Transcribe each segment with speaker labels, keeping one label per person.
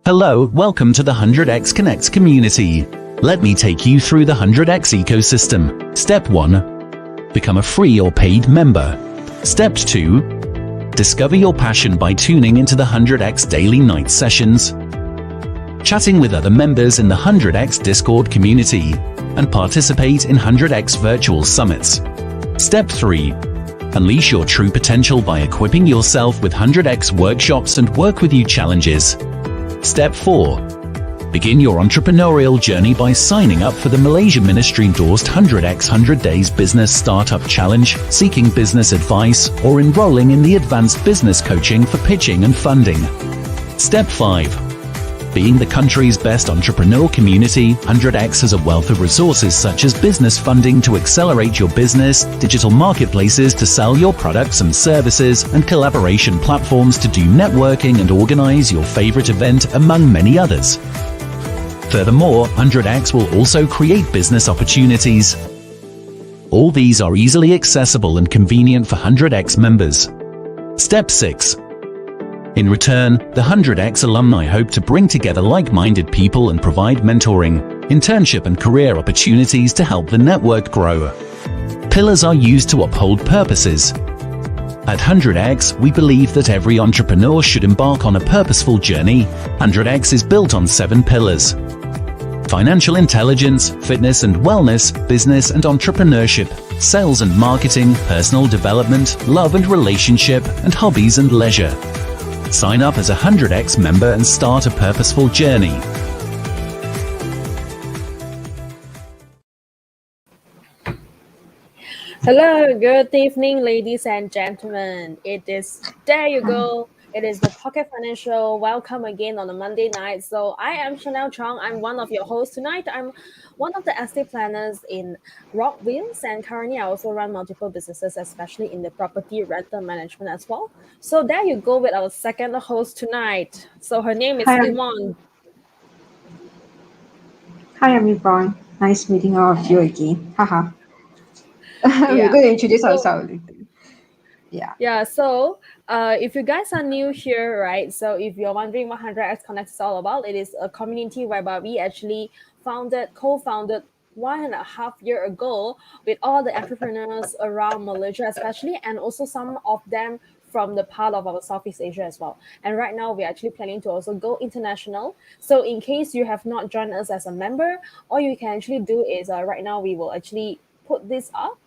Speaker 1: Hello, welcome to the 100x Connects community. Let me take you through the 100x ecosystem. Step 1. Become a free or paid member. Step 2. Discover your passion by tuning into the 100x daily night sessions, chatting with other members in the 100x Discord community, and participate in 100x virtual summits. Step 3. Unleash your true potential by equipping yourself with 100x workshops and work with you challenges. Step 4. Begin your entrepreneurial journey by signing up for the Malaysia Ministry-endorsed 100x 100 Days Business Startup Challenge, seeking business advice, or enrolling in the Advanced Business Coaching for pitching and funding. Step 5. Being the country's best entrepreneur community, 100x has a wealth of resources such as business funding to accelerate your business, digital marketplaces to sell your products and services, and collaboration platforms to do networking and organize your favorite event, among many others. Furthermore, 100x will also create business opportunities. All these are easily accessible and convenient for 100x members. Step 6. In return, the 100x alumni hope to bring together like-minded people and provide mentoring, internship and career opportunities to help the network grow. Pillars are used to uphold purposes. At 100x, we believe that every entrepreneur should embark on a purposeful journey. 100x is built on 7 pillars: financial intelligence, fitness and wellness, business and entrepreneurship, sales and marketing, personal development, love and relationship, and hobbies and leisure. Sign up as a 100x member and start a purposeful journey.
Speaker 2: Hello, good evening, ladies and gentlemen. There you go. It is the Pocket Financial. Welcome again on a Monday night. So I am Chanel Chong. I'm one of your hosts tonight. I'm one of the estate planners in Rockville, and currently I also run multiple businesses, especially in the property rental management as well. So there you go with our second host tonight. So her name is Yvonne.
Speaker 3: Hi, I'm Yvonne. Nice meeting all of you again. Haha. We're going to introduce ourselves.
Speaker 2: Yeah, so if you guys are new here, right? So if you're wondering what 100x Connect is all about, it is a community whereby we actually co-founded 1.5 years ago with all the entrepreneurs around Malaysia especially, and also some of them from the part of our Southeast Asia as well. And right now we're actually planning to also go international. So in case you have not joined us as a member, all you can actually do is right now we will actually put this up.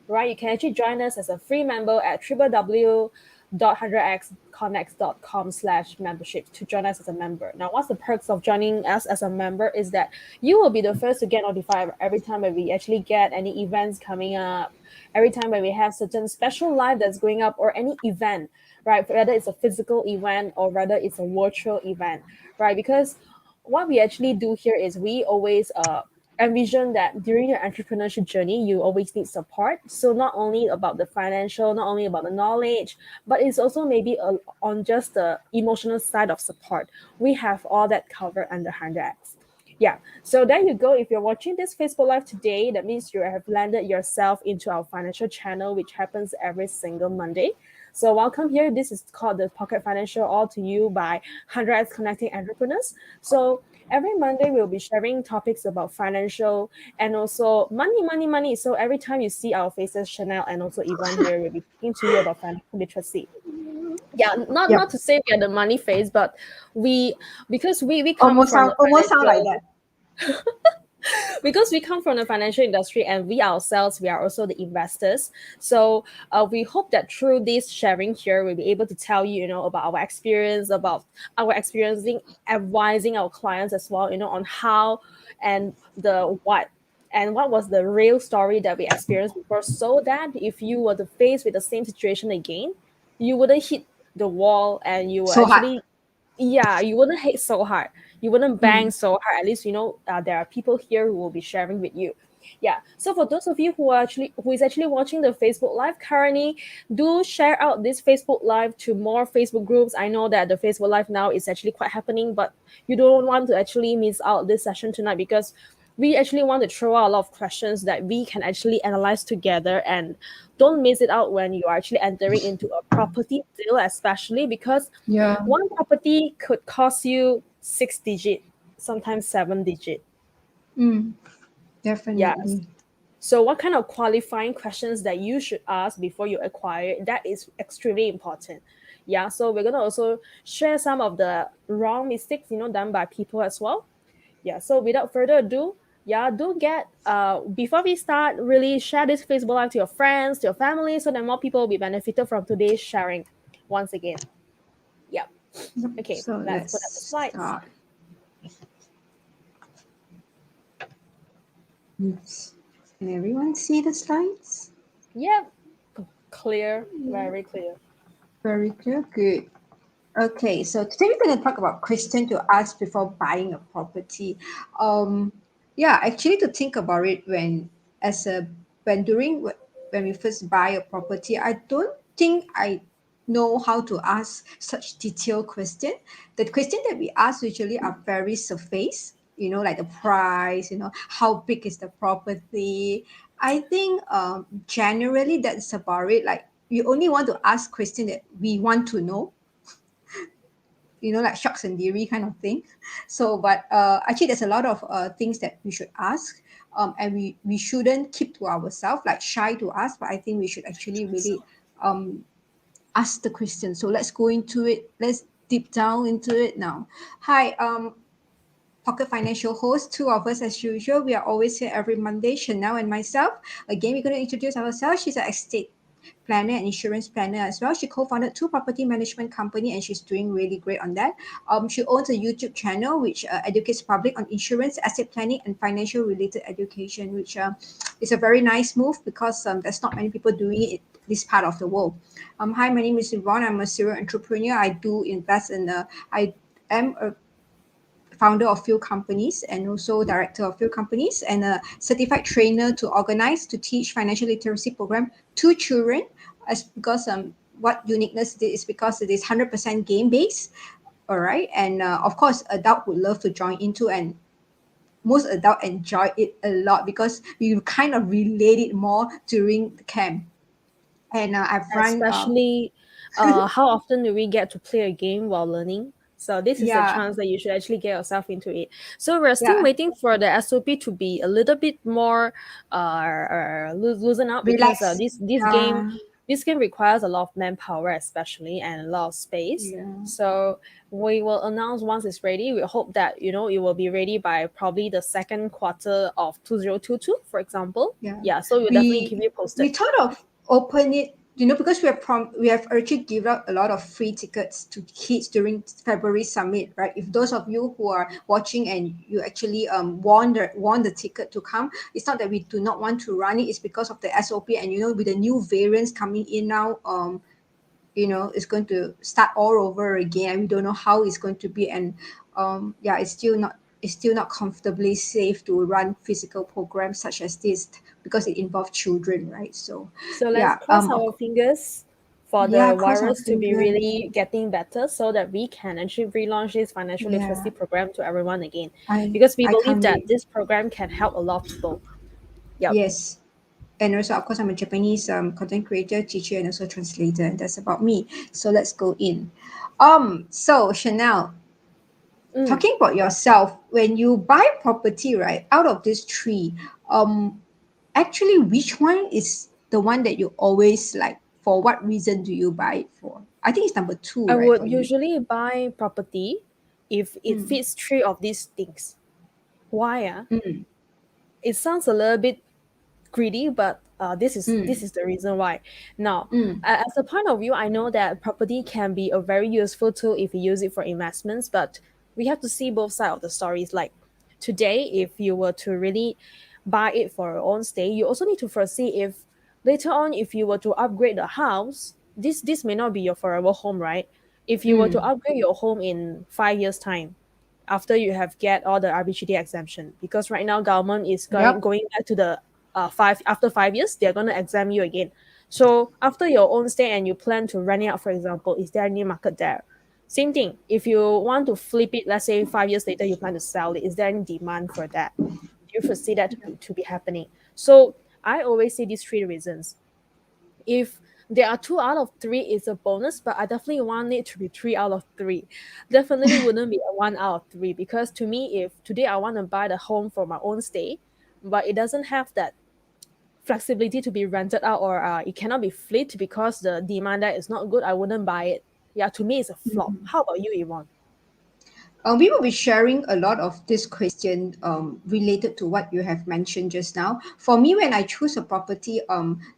Speaker 2: Right, you can actually join us as a free member at www.100xconnects.com/membership to join us as a member. Now, what's the perks of joining us as a member is that you will be the first to get notified every time that we actually get any events coming up, every time when we have certain special live that's going up, or any event, right? Whether it's a physical event or whether it's a virtual event, right? Because what we actually do here is we always envision that during your entrepreneurship journey, you always need support. So not only about the financial, not only about the knowledge, but it's also maybe on just the emotional side of support. We have all that covered under 100x. Yeah, so there you go. If you're watching this Facebook Live today, that means you have landed yourself into our financial channel, which happens every single Monday. So welcome here. This is called the Pocket Financial, all to you by 100x Connecting Entrepreneurs. So every Monday, we'll be sharing topics about financial and also money. So every time you see our faces, Chanel and also Yvonne here, we'll be talking to you about financial literacy. Yeah, not to say we are the money face, but because we come
Speaker 3: almost sound like that.
Speaker 2: Because we come from the financial industry and we ourselves, we are also the investors. So we hope that through this sharing here, we'll be able to tell you, about our experience, about our experiencing, advising our clients as well, on how and what was the real story that we experienced before, so that if you were to face with the same situation again, you wouldn't hit the wall and you wouldn't hit so hard. You wouldn't bang so hard. At least, there are people here who will be sharing with you. Yeah. So for those of you who is actually watching the Facebook Live currently, do share out this Facebook Live to more Facebook groups. I know that the Facebook Live now is actually quite happening, but you don't want to actually miss out this session tonight, because we actually want to throw out a lot of questions that we can actually analyze together, and don't miss it out when you are actually entering into a property deal, especially because one property could cost you 6-digit, sometimes 7-digit.
Speaker 3: Definitely.
Speaker 2: Yes. So what kind of qualifying questions that you should ask before you acquire it, that is extremely important. Yeah, so we're going to also share some of the wrong mistakes, done by people as well. Yeah, so without further ado, do get, before we start, really share this Facebook Live to your friends, to your family, so that more people will be benefited from today's sharing once again. Yep. Okay,
Speaker 3: So
Speaker 2: let's put up the slides.
Speaker 3: Start. Oops. Can everyone see the slides?
Speaker 2: Yep. Clear, very clear.
Speaker 3: Very clear, good. Okay, so today we're going to talk about question to ask before buying a property. Actually, to think about it when we first buy a property, I don't think I know how to ask such detailed question. The question that we ask usually are very surface, like the price, how big is the property. I think generally that's about it. Like you only want to ask question that we want to know, like 𝗧𝗃𝗍 𝗕𝗂𝗃𝗃 kind of thing. So, but actually, there's a lot of things that we should ask, and we shouldn't keep to ourselves, like shy to ask. But I think we should actually really ask the question. So let's go into it. Let's deep down into it now. Hi, Pocket Financial host, two of us as usual. We are always here every Monday, Chanel and myself. Again, we're going to introduce ourselves. She's an estate planner and insurance planner as well. She co-founded 2 property management company and she's doing really great on that. She owns a YouTube channel which educates public on insurance, asset planning, and financial related education, which is a very nice move because there's not many people doing it this part of the world. Hi, my name is Yvonne. I'm a serial entrepreneur. I do invest in I am a founder of few companies and also director of few companies and a certified trainer to organize, to teach financial literacy program to children, because what uniqueness it is because it is 100% game based. All right. And of course, adult would love to join into, and most adult enjoy it a lot because we kind of relate it more during the camp. And I've run
Speaker 2: Especially how often do we get to play a game while learning? So this is a chance that you should actually get yourself into it. So we're still waiting for the SOP to be a little bit more loosen up, because this game requires a lot of manpower, especially, and a lot of space. So we will announce once it's ready. We hope that it will be ready by probably the second quarter of 2022, for example. So we'll definitely keep you posted.
Speaker 3: We thought of open it, because we have actually given out a lot of free tickets to kids during February summit, right? If those of you who are watching and you actually won the ticket to come, it's not that we do not want to run it. It's because of the SOP, and with the new variants coming in now, it's going to start all over again, and we don't know how it's going to be. And it's still not comfortably safe to run physical programs such as this because it involves children, right? So
Speaker 2: let's cross our fingers for the virus to be really getting better, so that we can actually relaunch this financial literacy program to everyone again, because we believe that this program can help a lot of people.
Speaker 3: Yes. And also, of course, I'm a Japanese content creator, teacher, and also translator, and that's about me. So let's go in. So Chanel, talking about yourself, when you buy property, right, out of these 3, actually, which one is the one that you always like? For what reason do you buy it for? I think it's number 2,
Speaker 2: I
Speaker 3: right?
Speaker 2: would usually buy property if it fits 3 of these things. Why? It sounds a little bit greedy, but this is the reason why. Now, as a point of view, I know that property can be a very useful tool if you use it for investments, but we have to see both sides of the stories. Like today, if you were to really buy it for your own stay, you also need to foresee if later on, if you were to upgrade the house, this may not be your forever home, right? If you were to upgrade your home in 5 years' time, after you have get all the 𝗓𝗃𝗲 exemption, because right now government is going back to the after 5 years, they're going to exempt you again. So after your own stay and you plan to rent it out, for example, is there any market there? Same thing. If you want to flip it, let's say 5 years later, you plan to sell it, is there any demand for that? Do you foresee that to be happening? So I always say these 3 reasons. If There are 2 out of 3 is a bonus, but I definitely want it to be 3 out of 3. Definitely wouldn't be a 1 out of 3, because to me, if today I want to buy the home for my own stay, but it doesn't have that flexibility to be rented out, or it cannot be flipped because the demand there is not good, I wouldn't buy it. Yeah, to me, it's a flop. How about you, Yvonne?
Speaker 3: We will be sharing a lot of this question related to what you have mentioned just now. For me, when I choose a property,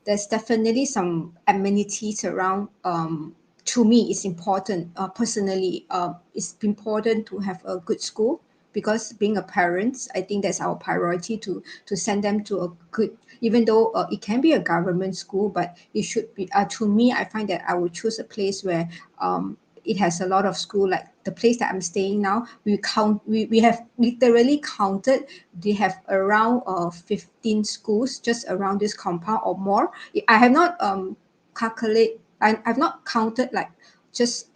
Speaker 3: there's definitely some amenities around. To me, it's important. Personally, it's important to have a good school, because being a parent, I think that's our priority to send them to a good. Even though it can be a government school, but it should be. To me, I find that I would choose a place where it has a lot of school. Like the place that I'm staying now, we have literally counted, they have around 15 schools just around this compound or more. I have not I've not counted like just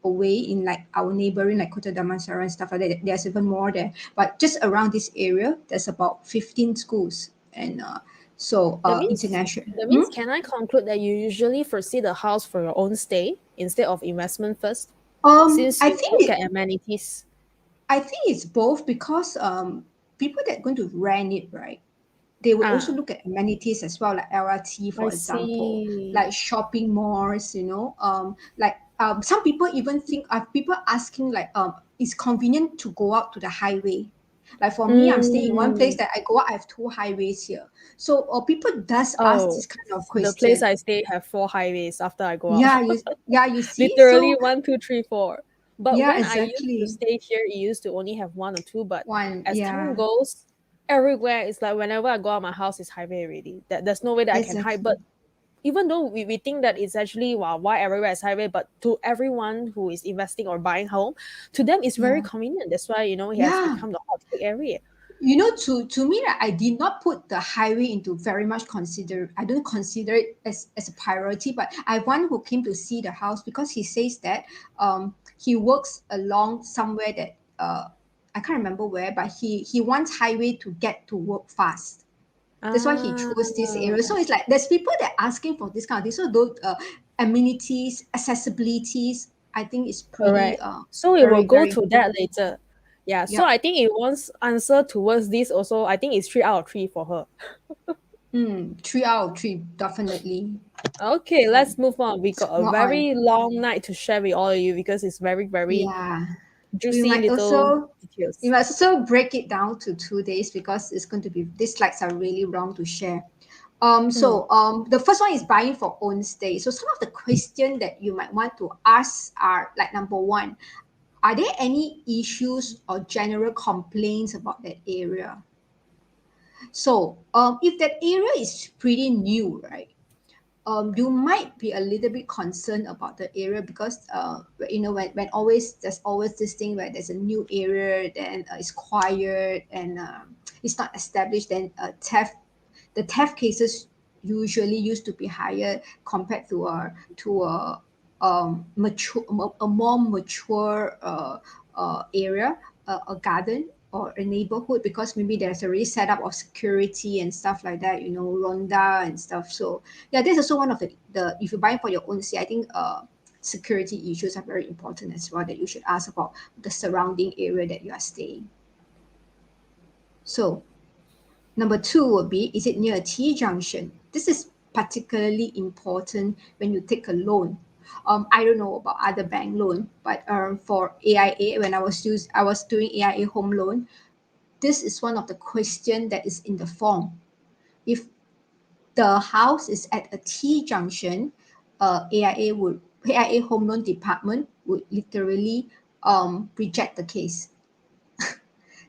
Speaker 3: away in like our neighboring like Kota Damansara and stuff like that. There's even more there, but just around this area there's about 15 schools. And
Speaker 2: That means
Speaker 3: international.
Speaker 2: that means can I conclude that you usually foresee the house for your own stay instead of investment first, since
Speaker 3: I
Speaker 2: you
Speaker 3: think
Speaker 2: look
Speaker 3: it,
Speaker 2: at amenities?
Speaker 3: I think it's both, because people that are going to rent it, right? They would also
Speaker 2: Ah,
Speaker 3: look at amenities as well, like LRT,
Speaker 2: I
Speaker 3: for example, like
Speaker 2: see.
Speaker 3: shopping malls. Like some people even think people asking like it's convenient to go out to the highway. Like for me, I'm staying in one place
Speaker 2: Mm.
Speaker 3: that I go out, I have 2 highways here. So people does ask
Speaker 2: Oh,
Speaker 3: this kind of
Speaker 2: the place
Speaker 3: question.
Speaker 2: I stay have 4 highways after I go out.
Speaker 3: Yeah, you see.
Speaker 2: Literally
Speaker 3: So
Speaker 2: 1, 2, 3, 4. But
Speaker 3: yeah,
Speaker 2: when I used to
Speaker 3: exactly.
Speaker 2: stay here, it used to only have 1 or 2. But
Speaker 3: One,
Speaker 2: as time
Speaker 3: yeah,
Speaker 2: goes, everywhere it's like whenever I go out, my house is highway already. There's no way that I can hide. But
Speaker 3: exactly.
Speaker 2: even though we think that it's actually, wow, why everywhere is highway, but to everyone who is investing or buying home, to them it's very
Speaker 3: Yeah,
Speaker 2: convenient. That's why it has
Speaker 3: yeah.
Speaker 2: become the hot cake area.
Speaker 3: To me, right, I did not put the highway into very much consider. I don't consider it as a priority. But I have one who came to see the house, because he says that he works along somewhere that I can't remember where, but he wants highway to get to work fast. That's why he
Speaker 2: Ah,
Speaker 3: chose this area. So it's like there's people that are asking for this kind of thing. So those amenities, accessibilities, I think is pretty
Speaker 2: correct. So we will
Speaker 3: very,
Speaker 2: go
Speaker 3: very
Speaker 2: to that
Speaker 3: important.
Speaker 2: later. Yeah, so
Speaker 3: Yep.
Speaker 2: I think it wants answer towards this also. I think it's 3 out of 3 for her.
Speaker 3: 3 out of 3, definitely.
Speaker 2: Okay,
Speaker 3: So
Speaker 2: let's move on. We got a
Speaker 3: more on.
Speaker 2: very long night to share with all of you because it's very, very
Speaker 3: Yeah. We
Speaker 2: juicy
Speaker 3: might
Speaker 2: little
Speaker 3: also we
Speaker 2: details.
Speaker 3: must also break it down to 2 days, because it's going to be these slides are really long to share.
Speaker 2: Mm.
Speaker 3: The first one is buying for own stay. So some of the questions that you might want to ask are like, number one, are there any issues or general complaints about that area? So if that area is pretty new, right? You might be a little bit concerned about the area, because when always there's always this thing where there's a new area, then it's quiet, and it's not established, then the theft cases usually used to be higher compared to a more mature area, a garden or a neighborhood, because maybe there's already set up of security and stuff like that, ronda and stuff. So yeah, this is also one of the if you're buying for your own stay, I think security issues are very important as well, that you should ask about the surrounding area that you are staying. So number two would be, is it near a T junction? This is particularly important when you take a loan. I don't know about other bank loan, but for AIA, when I was doing AIA home loan, this is one of the question that is in the form. If the house is at a T junction, AIA home loan department would literally reject the case.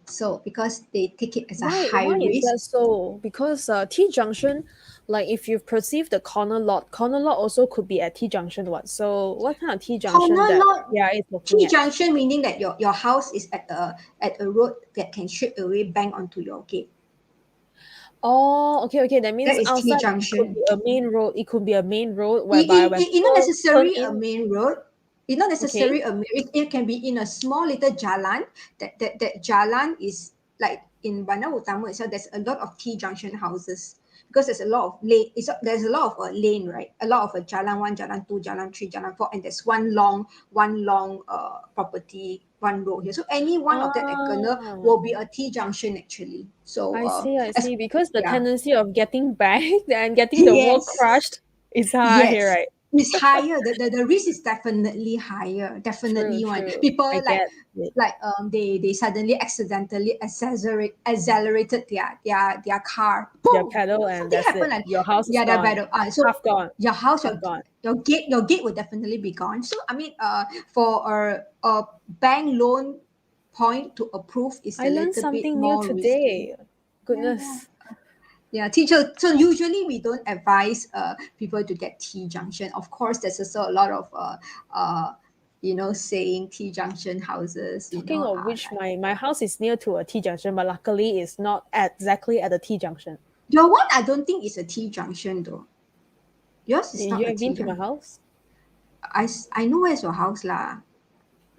Speaker 3: So because they take it as a high
Speaker 2: Why is
Speaker 3: risk.
Speaker 2: that so? Because T junction, like if you perceive the corner lot also could be at T junction. What? So what kind of T junction
Speaker 3: Corner
Speaker 2: that
Speaker 3: lot,
Speaker 2: is looking
Speaker 3: T
Speaker 2: at?
Speaker 3: junction meaning that your house is at a road that can straight away bang onto your gate.
Speaker 2: Oh, okay, okay. That
Speaker 3: That
Speaker 2: means
Speaker 3: is T
Speaker 2: outside it could
Speaker 3: junction.
Speaker 2: be a main road. It could be a main road whereby when
Speaker 3: It not
Speaker 2: people turn
Speaker 3: necessary a
Speaker 2: in.
Speaker 3: main road. It not
Speaker 2: Okay.
Speaker 3: necessary it can be in a small little jalan. That jalan is like in Bandar Utama itself. There's a lot of T junction houses. because there's a lot of lane. There's a lot of lane, right? A lot of jalan 1, jalan 2, jalan 3, jalan 4, and there's one long property, one road here. So any one of that will be a T junction actually. So
Speaker 2: I see. Because the
Speaker 3: yeah.
Speaker 2: tendency of getting banged and getting the wall
Speaker 3: Yes.
Speaker 2: crushed is high,
Speaker 3: Yes.
Speaker 2: right?
Speaker 3: It's higher. The risk is definitely higher. Definitely one.
Speaker 2: True.
Speaker 3: People
Speaker 2: I get it.
Speaker 3: they suddenly accidentally accelerated their car.
Speaker 2: Their
Speaker 3: Boom!
Speaker 2: pedal and
Speaker 3: Something
Speaker 2: that's it.
Speaker 3: happened, and
Speaker 2: Your house is
Speaker 3: yeah, their
Speaker 2: gone.
Speaker 3: battle. So
Speaker 2: Half gone.
Speaker 3: your house,
Speaker 2: Half gone.
Speaker 3: your gate will definitely be gone. So I mean, for a bank loan point to approve is
Speaker 2: I
Speaker 3: a
Speaker 2: learned
Speaker 3: little bit
Speaker 2: something new
Speaker 3: more risky.
Speaker 2: today. Goodness.
Speaker 3: Yeah, teacher. So usually we don't advise people to get T junction. Of course, there's also a lot of saying T junction houses.
Speaker 2: Talking of which,
Speaker 3: Like,
Speaker 2: my house is near to a T junction, but luckily it's not exactly at the T junction.
Speaker 3: your one, I don't think is a T junction though. Yours is not
Speaker 2: You
Speaker 3: a
Speaker 2: have
Speaker 3: T
Speaker 2: been to my
Speaker 3: junction.
Speaker 2: house?
Speaker 3: I know where's your house lah.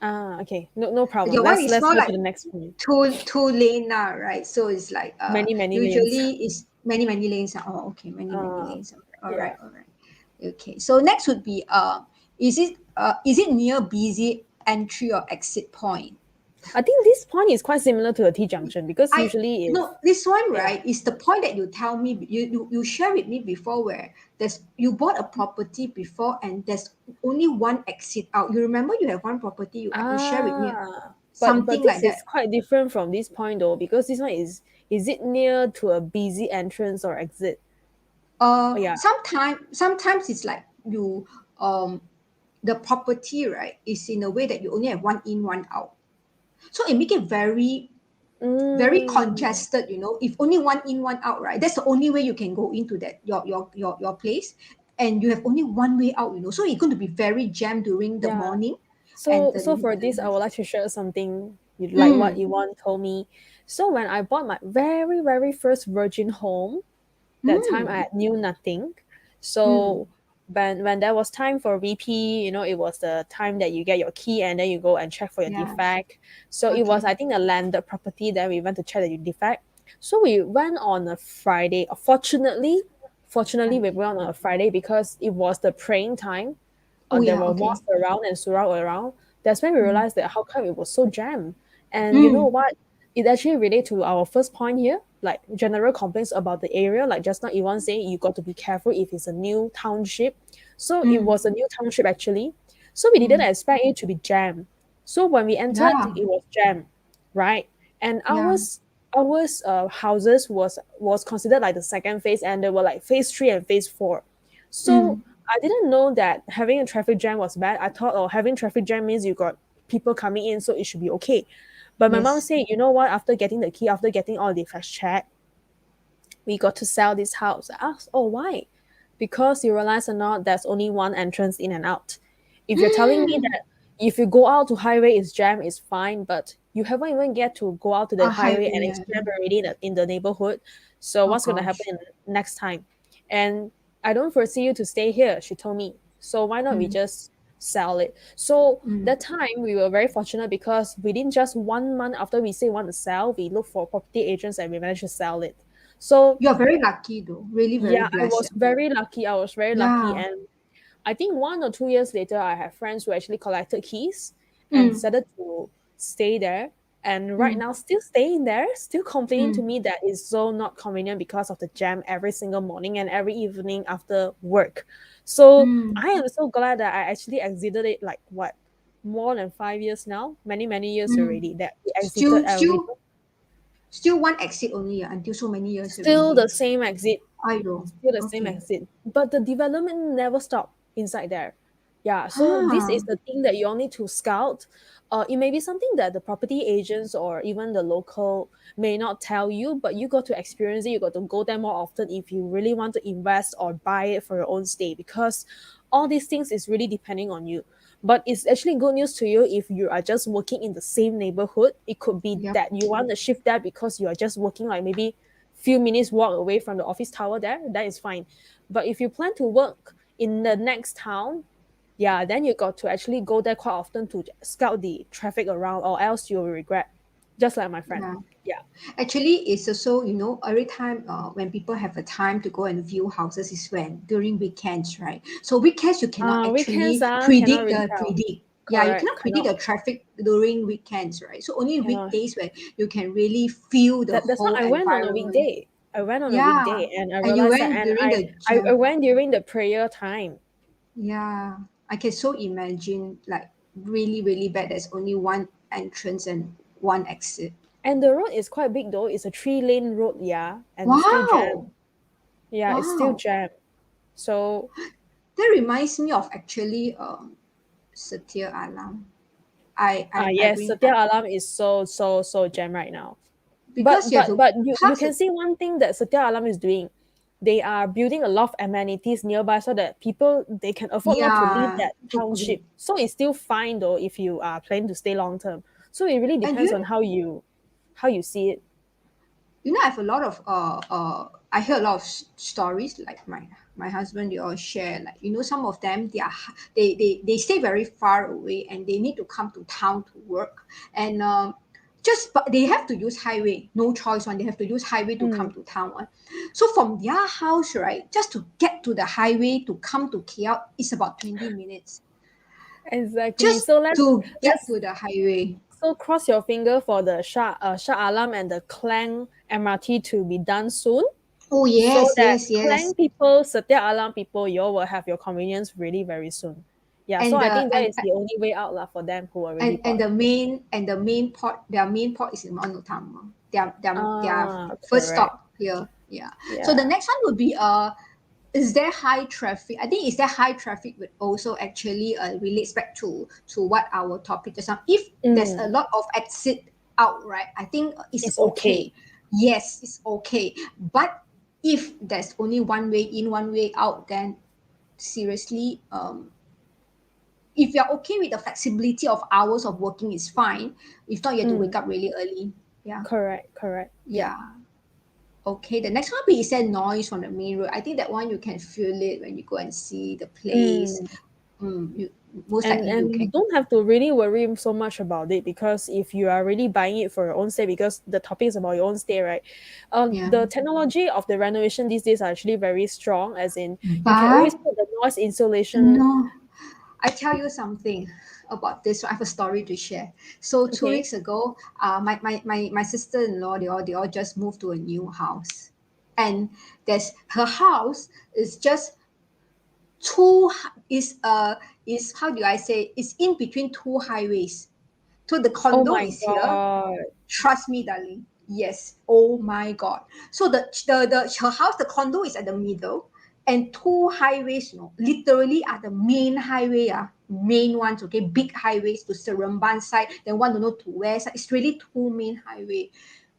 Speaker 2: Okay. No problem.
Speaker 3: Your one
Speaker 2: Let's
Speaker 3: is more
Speaker 2: go
Speaker 3: like
Speaker 2: to the next point.
Speaker 3: two lane now, right? So it's like
Speaker 2: Many lanes.
Speaker 3: usually it's many lanes. Oh, okay, many lanes. All
Speaker 2: yeah.
Speaker 3: right. Okay. So next would be is it near busy entry or exit point?
Speaker 2: I think this point is quite similar to a T junction because usually it's
Speaker 3: No, this one,
Speaker 2: yeah.
Speaker 3: right, is the point that you tell me, you share with me before, where you bought a property before and there's only one exit out. You remember you have one property, you share with me
Speaker 2: but
Speaker 3: something
Speaker 2: this
Speaker 3: like
Speaker 2: is
Speaker 3: that.
Speaker 2: quite different from this point though, because this one is it near to a busy entrance or exit? Yeah.
Speaker 3: Sometimes it's like you the property, right, is in a way that you only have one in, one out. So it make it very congested, if only one in, one out, right? That's the only way you can go into that your place, and you have only one way out, so it's going to be very jammed during the morning.
Speaker 2: So
Speaker 3: and
Speaker 2: for this, I would like to share something like what Yvonne told me. So when I bought my very, very first virgin home, that time I knew nothing. So when there was time for VP, it was the time that you get your key and then you go and check for your defect. So it was, I think, a landed property. Then we went to check the defect. So we went on a Friday. Fortunately, we went on a Friday because it was the praying time. There were mosques around and surround around. That's when we realized that how come it was so jammed. And you know what? It actually relates to our first point here, like general complaints about the area. Like just now, Yvonne saying you got to be careful if it's a new township. So it was a new township actually. So we didn't expect it to be jammed. So when we entered, it was jammed, right? And ours houses was considered like the second phase, and there were like phase 3 and phase 4. So I didn't know that having a traffic jam was bad. I thought, having traffic jam means you got people coming in, so it should be okay. But my mom said, you know what? After getting the key, after getting all the fast check, we got to sell this house. I asked, why? Because you realize or not, there's only one entrance in and out. If you're telling me that if you go out to highway, it's jam, it's fine, but you haven't even get to go out to the highway and it's jammed already in the neighborhood. So what's going to happen next time? And I don't foresee you to stay here, she told me. So why not we just sell it? So that time we were very fortunate because within just 1 month after we say we want to sell, we look for property agents and we managed to sell it. So
Speaker 3: you're very lucky though, really very blessed.
Speaker 2: I was very lucky. And I think 1 or 2 years later, I have friends who actually collected keys and decided to stay there. And right now, still staying there, still complaining to me that it's so not convenient because of the jam every single morning and every evening after work. So I am so glad that I actually exited it like more than 5 years now, many years already that we exited.
Speaker 3: Still one exit only until so many years.
Speaker 2: Still the same exit.
Speaker 3: Same
Speaker 2: exit. But the development never stopped inside there. Yeah, so this is the thing that you all need to scout. It may be something that the property agents or even the local may not tell you, but you got to experience it. You got to go there more often if you really want to invest or buy it for your own stay, because all these things is really depending on you. But it's actually good news to you if you are just working in the same neighborhood. It could be that you want to shift that because you are just working like maybe few minutes walk away from the office tower there, that is fine. But if you plan to work in the next town, then you got to actually go there quite often to scout the traffic around, or else you'll regret. just like my friend.
Speaker 3: Yeah.
Speaker 2: Yeah.
Speaker 3: Actually, it's also, every time when people have a time to go and view houses is when during weekends, right? So weekends you cannot
Speaker 2: Weekends
Speaker 3: actually
Speaker 2: cannot really tell.
Speaker 3: predict. Yeah, you
Speaker 2: Correct.
Speaker 3: cannot predict the
Speaker 2: Cannot.
Speaker 3: traffic during weekends, right? So only
Speaker 2: Cannot.
Speaker 3: weekdays when you can really feel the
Speaker 2: That's why
Speaker 3: whole
Speaker 2: I went on a
Speaker 3: environment.
Speaker 2: weekday. I went on a
Speaker 3: Yeah,
Speaker 2: weekday and I
Speaker 3: and you
Speaker 2: realized that,
Speaker 3: went
Speaker 2: and
Speaker 3: during the
Speaker 2: I
Speaker 3: jam.
Speaker 2: went during the prayer time.
Speaker 3: Yeah, I can so imagine like really, really bad. There's only one entrance and one exit.
Speaker 2: And the road is quite big though. It's a 3-lane road, yeah, and it's still
Speaker 3: Wow,
Speaker 2: jammed. Yeah, it's still
Speaker 3: wow.
Speaker 2: jammed. So
Speaker 3: That reminds me of actually Satya Alam. I
Speaker 2: yes,
Speaker 3: bring
Speaker 2: Satya Alam is so jammed right now. But
Speaker 3: because you have
Speaker 2: but
Speaker 3: to
Speaker 2: but you
Speaker 3: pass
Speaker 2: can
Speaker 3: it.
Speaker 2: see one thing that Satya Alam is doing. They are building a lot of amenities nearby so that people they can afford not to leave
Speaker 3: Yeah,
Speaker 2: that township. So it's still fine though if you are planning to stay long term. So it really
Speaker 3: and
Speaker 2: depends on how you see it.
Speaker 3: I have a lot of I hear a lot of stories like my husband, they all share, like some of them, they stay very far away and they need to come to town to work, and just but they have to use highway, no choice one, they have to use highway to come
Speaker 2: Mm,
Speaker 3: to town one. So from their house, right, just to get to the highway to come to KL is about 20 minutes,
Speaker 2: exactly.
Speaker 3: just
Speaker 2: So
Speaker 3: to get
Speaker 2: let's
Speaker 3: to the highway.
Speaker 2: so cross your finger for the Shah Alam and the Klang MRT to be done soon.
Speaker 3: Oh
Speaker 2: So
Speaker 3: yes,
Speaker 2: that
Speaker 3: yes, yes.
Speaker 2: Klang people, Satya Alam people, you all will have your convenience really very soon. Yeah, so
Speaker 3: and
Speaker 2: I
Speaker 3: the
Speaker 2: think that
Speaker 3: and
Speaker 2: is the only way out lah for them who already
Speaker 3: and
Speaker 2: bought.
Speaker 3: the main port, their main port is in Mount Otama. Their first
Speaker 2: Correct.
Speaker 3: stop here. Yeah. So the
Speaker 2: Yeah.
Speaker 3: next one would be is there high traffic? I think is there high traffic would also actually relates back to what our topic just now. If there's a
Speaker 2: Mm,
Speaker 3: lot of exit out, right, I think it's
Speaker 2: it's okay.
Speaker 3: okay. Yes, it's okay. But if there's only one way in, one way out, then seriously, if you're okay with the flexibility of hours of working, is fine. If not, you have to
Speaker 2: Mm,
Speaker 3: wake up really early. Yeah.
Speaker 2: correct. Correct. Yeah.
Speaker 3: Yeah. Okay. The next one is that noise from the main road. I think that one you can feel it when you go and see the place.
Speaker 2: Mm.
Speaker 3: You most
Speaker 2: And
Speaker 3: likely you
Speaker 2: and you
Speaker 3: can.
Speaker 2: don't have to really worry so much about it because if you are really buying it for your own stay, because the topic is about your own stay, right?
Speaker 3: Yeah.
Speaker 2: The technology of the renovation these days are actually very strong, as in you can
Speaker 3: But
Speaker 2: always put the noise insulation.
Speaker 3: no, I tell you something about this. I have a story to share. So two
Speaker 2: Okay.
Speaker 3: weeks ago, my sister-in-law, they all just moved to a new house, and there's her house is just is how do I say, it's in between two highways. So the
Speaker 2: Oh
Speaker 3: condo
Speaker 2: my
Speaker 3: is here.
Speaker 2: god.
Speaker 3: Trust me, darling. Yes. Oh my god. So the her house, the condo is at the middle, and two highways, literally are the main highway, main ones, okay, big highways to Seremban side, then one to know to west side. It's really two main highway.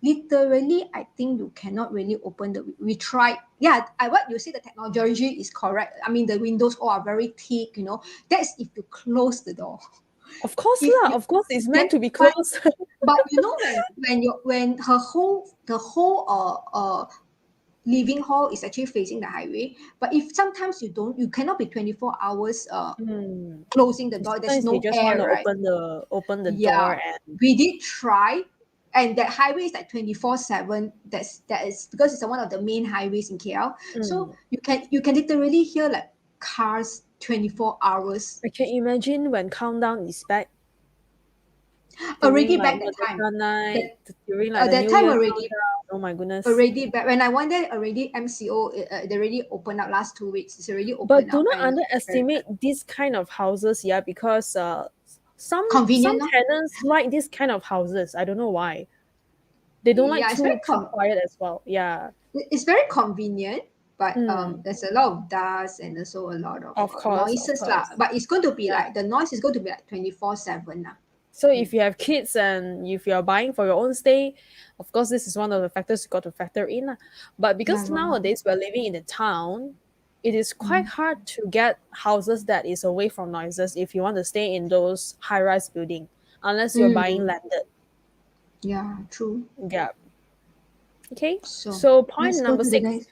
Speaker 3: Literally, I think you cannot really open the. We tried. Yeah, what you say, the technology is correct. I mean, the windows all are very thick. That's if you close the door.
Speaker 2: Of course
Speaker 3: If
Speaker 2: lah.
Speaker 3: you
Speaker 2: Of course it's
Speaker 3: that,
Speaker 2: meant to be
Speaker 3: but
Speaker 2: closed.
Speaker 3: when her whole living hall is actually facing the highway, but if sometimes you cannot be 24 hours
Speaker 2: Hmm.
Speaker 3: closing the door, there's
Speaker 2: Sometimes they
Speaker 3: no
Speaker 2: just want
Speaker 3: air,
Speaker 2: to
Speaker 3: right?
Speaker 2: open the door
Speaker 3: Yeah,
Speaker 2: and
Speaker 3: we did try, and that highway is like 24/7. That is because it's one of the main highways in KL, so
Speaker 2: mm.
Speaker 3: you can literally hear like cars 24 hours
Speaker 2: I can imagine when countdown is back during
Speaker 3: already
Speaker 2: like
Speaker 3: back that time.
Speaker 2: Merdeka night,
Speaker 3: That
Speaker 2: during like the
Speaker 3: that
Speaker 2: New
Speaker 3: time
Speaker 2: Year
Speaker 3: already
Speaker 2: countdown. Oh my goodness.
Speaker 3: already back when I went there already. MCO, they already opened up last 2 weeks. It's already
Speaker 2: But
Speaker 3: opened
Speaker 2: do
Speaker 3: up,
Speaker 2: not
Speaker 3: and it's very bad.
Speaker 2: underestimate these kind of houses, yeah, because some
Speaker 3: Convenient, no?
Speaker 2: tenants like this kind of houses. I don't know why. They don't like
Speaker 3: Yeah,
Speaker 2: too quiet as well. Yeah.
Speaker 3: it's very convenient, but
Speaker 2: Mm.
Speaker 3: there's a lot of dust and also a lot of
Speaker 2: Of course, of
Speaker 3: noises lah.
Speaker 2: course.
Speaker 3: But it's going to be
Speaker 2: Yeah.
Speaker 3: like the noise is going to be like 24/7 lah.
Speaker 2: So if you have kids and if you're buying for your own stay, of course this is one of the factors you got to factor in lah. But
Speaker 3: Yeah,
Speaker 2: because
Speaker 3: lor.
Speaker 2: nowadays we're living in a town, it is quite
Speaker 3: Mm.
Speaker 2: hard to get houses that is away from noises if you want to stay in those high-rise building, unless you're buying
Speaker 3: Mm.
Speaker 2: landed.
Speaker 3: Yeah, true.
Speaker 2: Yeah. Okay.
Speaker 3: So
Speaker 2: So point
Speaker 3: let's go
Speaker 2: number
Speaker 3: to the
Speaker 2: six.
Speaker 3: next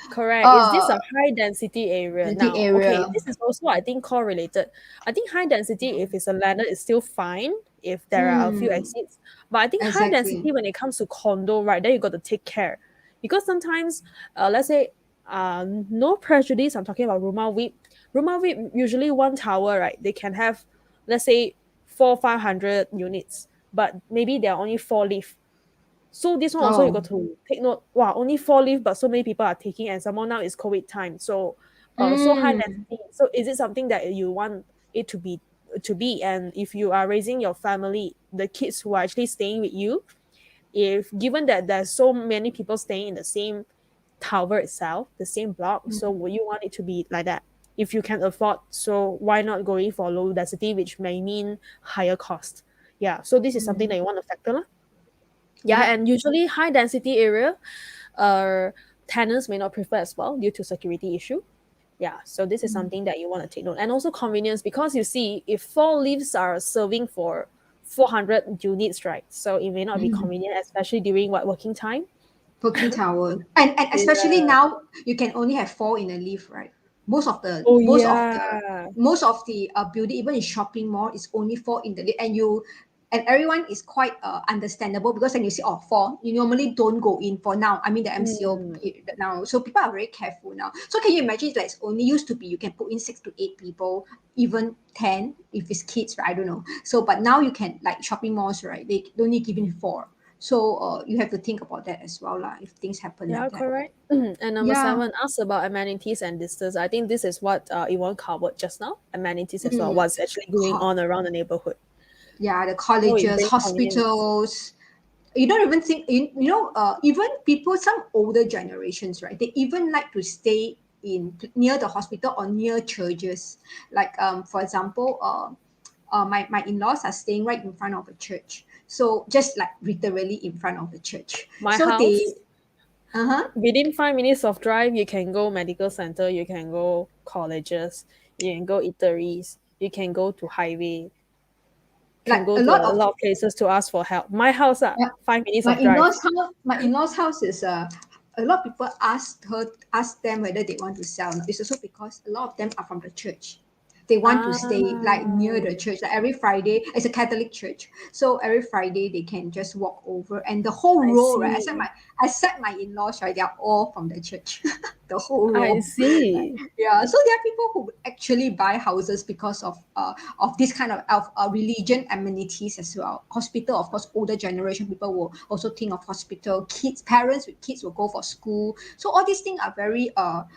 Speaker 2: Correct. Is this
Speaker 3: uh
Speaker 2: a high density area?
Speaker 3: the
Speaker 2: Now, okay,
Speaker 3: area.
Speaker 2: this is also I think correlated. I think high density, if it's a landed, is still fine. if there are a few exits. But I think high density,
Speaker 3: Exactly.
Speaker 2: when it comes to condo, right, then you got to take care. Because sometimes, let's say, no prejudice, I'm talking about rumah whip. Rumah whip, usually one tower, right, they can have, let's say, 500 units, but maybe there are only 4 lifts. So this one also you got
Speaker 3: Oh.
Speaker 2: to take note. Wow, only 4 lifts, but so many people are taking, and some more now is COVID time. So, so high
Speaker 3: Mm.
Speaker 2: density. So is it something that you want it to be? And if you are raising your family, the kids who are actually staying with you, if given that there's so many people staying in the same tower itself, the same block, so would you want it to be like that? If you can afford, so why not going for low density, which may mean higher cost? Yeah, so this is something that you want to factor, lah. Yeah,
Speaker 3: Yep.
Speaker 2: and usually high density area, uh, tenants may not prefer as well due to security issue. Yeah, so this is something that you want to take note, and also convenience, because you see, if 4 lifts are serving for 400 units, right? So it may not be convenient, especially during working time.
Speaker 3: Working tower. And especially
Speaker 2: Yeah.
Speaker 3: now you can only have four in a lift, right? Most of the
Speaker 2: Oh
Speaker 3: most of the
Speaker 2: yeah,
Speaker 3: most of the building, even in shopping mall, is only four in the lift, and everyone is quite understandable, because when you see, oh, four, you normally don't go in for now. I mean, the MCO
Speaker 2: mm,
Speaker 3: now, so people are very careful now. So can you imagine, like, it's only used to be you can put in 6 to 8 people, even 10 if it's kids, right? I don't know. So but now you can, like shopping malls, right? They only give in four. So you have to think about that as well, lah, if things happen
Speaker 2: yeah,
Speaker 3: like that.
Speaker 2: correct. And number
Speaker 3: Yeah.
Speaker 2: 7, ask about amenities and distance. I think this is what Yvonne covered just now. Amenities as well.
Speaker 3: Mm.
Speaker 2: What's actually going
Speaker 3: Co-
Speaker 2: on around the neighborhood?
Speaker 3: yeah, the
Speaker 2: So it
Speaker 3: colleges,
Speaker 2: brings convenience.
Speaker 3: hospitals. You don't even think, even people, some older generations, right? They even like to stay near the hospital or near churches. Like, for example, my in-laws are staying right in front of a church. So just like literally in front of the church.
Speaker 2: My
Speaker 3: So they,
Speaker 2: house,
Speaker 3: uh-huh.
Speaker 2: within 5 minutes of drive, you can go medical center, you can go colleges, you can go eateries, you can go to highway, can
Speaker 3: Like
Speaker 2: go
Speaker 3: a
Speaker 2: to
Speaker 3: lot
Speaker 2: a
Speaker 3: of,
Speaker 2: lot of places to ask for help. My house,
Speaker 3: yeah,
Speaker 2: 5 minutes
Speaker 3: my
Speaker 2: of drive.
Speaker 3: in-laws house, is a lot of people ask them whether they want to sell. It's also because a lot of them are from the church. They want to stay
Speaker 2: Ah,
Speaker 3: like near the church. Like every Friday, it's a Catholic church, so every Friday they can just walk over, and the whole
Speaker 2: I
Speaker 3: row, right?
Speaker 2: see.
Speaker 3: Except my in-laws, right? They are all from the church. The whole
Speaker 2: I
Speaker 3: row.
Speaker 2: see.
Speaker 3: Yeah, so there are people who actually buy houses because of this kind of religion amenities as well. Hospital, of course, older generation people will also think of hospital. Kids, parents with kids will go for school. So all these things are very are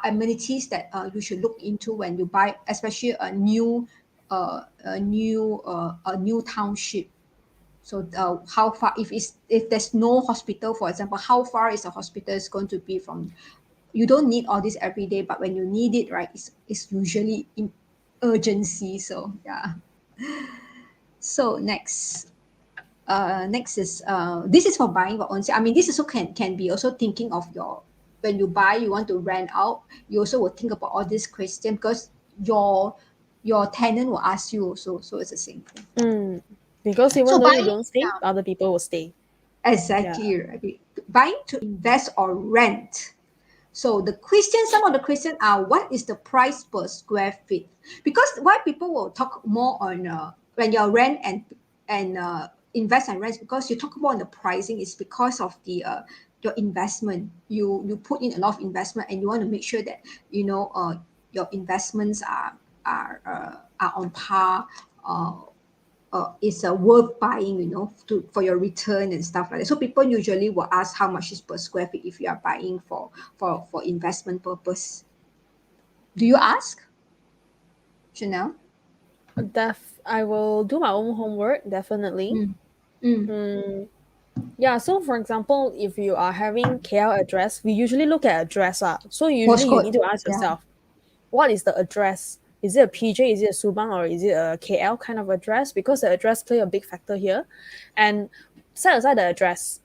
Speaker 3: amenities that you should look into when you buy, especially a new township. So how far, if there's no hospital, for example, how far is the hospital is going to be from? You don't need all this every day, but when you need it, right, it's usually in urgency. So yeah. So next is this is for buying for own. I mean, this also can be also thinking of your, when you buy, you want to rent out, you also will think about all these questions, because your tenant will ask you also. So it's the same thing.
Speaker 2: Mm. Because even
Speaker 3: So
Speaker 2: though you
Speaker 3: buying,
Speaker 2: don't stay,
Speaker 3: yeah,
Speaker 2: other people will stay. Yeah.
Speaker 3: exactly right. Buying to invest or rent. So some of the questions are, what is the price per square feet? Because why people will talk more on when you're rent and invest and rent, because you talk more on the pricing is because of the your investment. You put in a lot of investment, and you want to make sure that your investments are on par. Is worth buying, for your return and stuff like that. So people usually will ask how much is per square feet if you are buying for investment purpose. Do you ask, Chanel?
Speaker 2: I will do my own homework, definitely.
Speaker 3: Mm. Mm.
Speaker 2: Mm, yeah, so for example, if you are having KL address, we usually look at address. So usually you
Speaker 3: Postcode.
Speaker 2: need to ask
Speaker 3: Yeah.
Speaker 2: yourself, what is the address? Is it a PJ? Is it a Subang? Or is it a KL kind of address? Because the address play a big factor here. And set aside the address.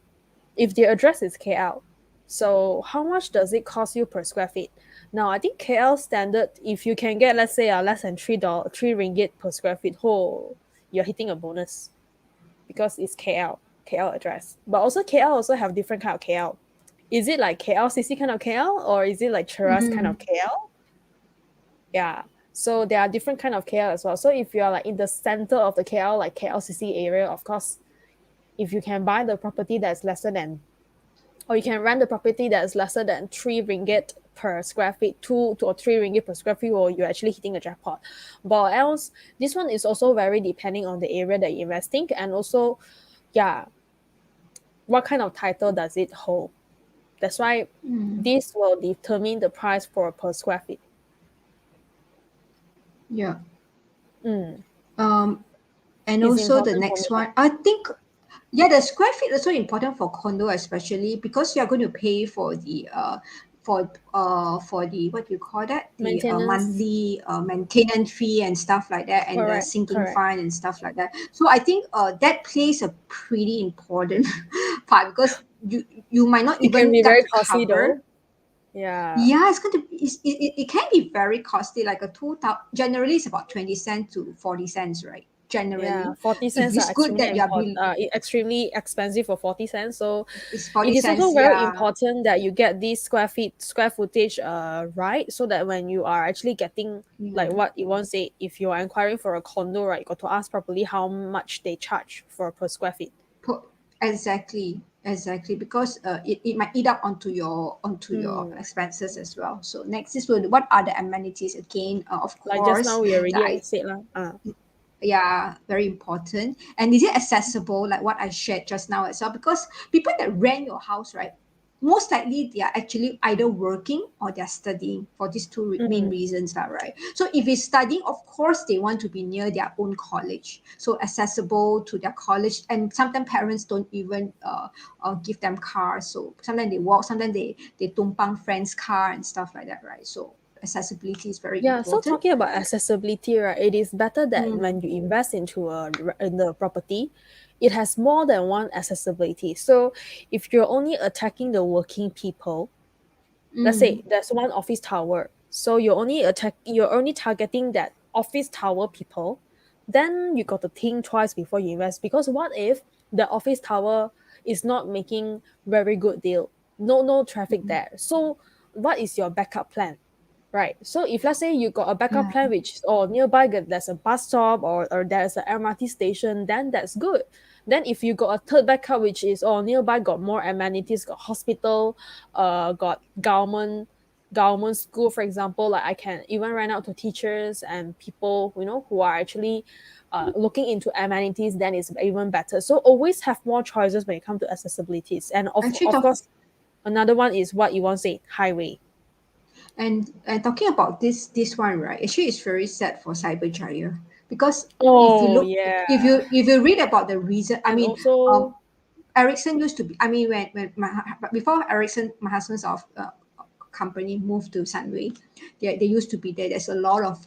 Speaker 2: If the address is KL, so how much does it cost you per square feet? Now, I think KL standard, if you can get, let's say, less than three ringgit per square feet, you're hitting a bonus because it's KL address. But also KL also have different kind of KL. Is it like 𝗂𝘆𝗶𝗴 kind of KL, or is it like Cheras kind
Speaker 3: Mm.
Speaker 2: of KL? Yeah. So there are different kind of KL as well. So if you are like in the center of the KL, like 𝗂𝘃𝐶 area, of course, if you can buy the property that's lesser than, or you can rent the property that is lesser than 3 ringgit per square feet, 2 or 3 ringgit per square feet, or you're actually hitting a jackpot. But else, this one is also very depending on the area that you're investing, and also, yeah, what kind of title does it hold. That's why this will determine the price for per square feet.
Speaker 3: Yeah.
Speaker 2: Mm.
Speaker 3: And
Speaker 2: It's
Speaker 3: also the
Speaker 2: important for
Speaker 3: next
Speaker 2: me.
Speaker 3: one, I think, yeah, the square feet also important for condo, especially because you are going to pay for the for the, what do you call that, the
Speaker 2: Maintenance.
Speaker 3: monthly maintenance fee and stuff like that, and the
Speaker 2: Correct.
Speaker 3: sinking
Speaker 2: Correct.
Speaker 3: fine and stuff like that. So I think that plays a pretty important part, because you might not
Speaker 2: It can
Speaker 3: even
Speaker 2: be very
Speaker 3: get to
Speaker 2: costly
Speaker 3: cover.
Speaker 2: though. Yeah.
Speaker 3: Yeah, it's going to be, it can be very costly. Like a 2,000, generally it's about 20 cents to 40 cents, right?
Speaker 2: Yeah,
Speaker 3: Generally,
Speaker 2: 40
Speaker 3: if
Speaker 2: cents are
Speaker 3: it's good
Speaker 2: extremely
Speaker 3: that you are
Speaker 2: important. Extremely expensive for 40 cents. So
Speaker 3: it's
Speaker 2: it
Speaker 3: 40
Speaker 2: is also
Speaker 3: cents,
Speaker 2: very
Speaker 3: yeah.
Speaker 2: important that you get this square footage right, so that when you are actually getting, like
Speaker 3: Yeah.
Speaker 2: what you want to say, if you are inquiring for a condo, right, you got to ask properly how much they charge for per square feet.
Speaker 3: Exactly, because it might eat up onto your
Speaker 2: Mm.
Speaker 3: expenses as well. So next is what are the amenities again? Of
Speaker 2: Like just now
Speaker 3: course,
Speaker 2: we
Speaker 3: the
Speaker 2: already said lah.
Speaker 3: yeah, very important. And is it accessible, like what I shared just now as well? Because people that rent your house, right, most likely they are actually either working or they're studying, for these two main
Speaker 2: Mm.
Speaker 3: reasons, right? So if it's studying, of course they want to be near their own college, so accessible to their college. And sometimes parents don't even give them cars, so sometimes they walk, sometimes they tumpang friends' car and stuff like that, right? So accessibility is very
Speaker 2: Yeah, so
Speaker 3: important.
Speaker 2: talking about accessibility, right, it is better that when
Speaker 3: Mm,
Speaker 2: you invest into in the property, it has more than one accessibility. So if you're only attacking the working people, let's
Speaker 3: mm,
Speaker 2: say there's one office tower, so you're only targeting that office tower people, then you got to think twice before you invest, because what if the office tower is not making very good deal, no traffic there, so what is your backup plan? Right. So if let's say you got a backup
Speaker 3: yeah.
Speaker 2: plan which, or nearby there's a bus stop, or there's a MRT station, then that's good. Then if you got a third backup which is, or nearby got more amenities, got hospital, got government school, for example, like I can even rent out to teachers and people, who are actually looking into amenities, then it's even better. So always have more choices when it comes to accessibilities. And
Speaker 3: Actually,
Speaker 2: of course, another one is what you want to say, highway.
Speaker 3: and talking about this one, right? Actually, it's very sad for 𝗧𝗶𝗃𝗃, because if you
Speaker 2: Oh
Speaker 3: look,
Speaker 2: yeah.
Speaker 3: if you read about the reason, I
Speaker 2: And
Speaker 3: mean,
Speaker 2: also,
Speaker 3: Ericsson used to be. I mean, when before Ericsson, my husband's company moved to Sunway, they used to be there. There's a lot of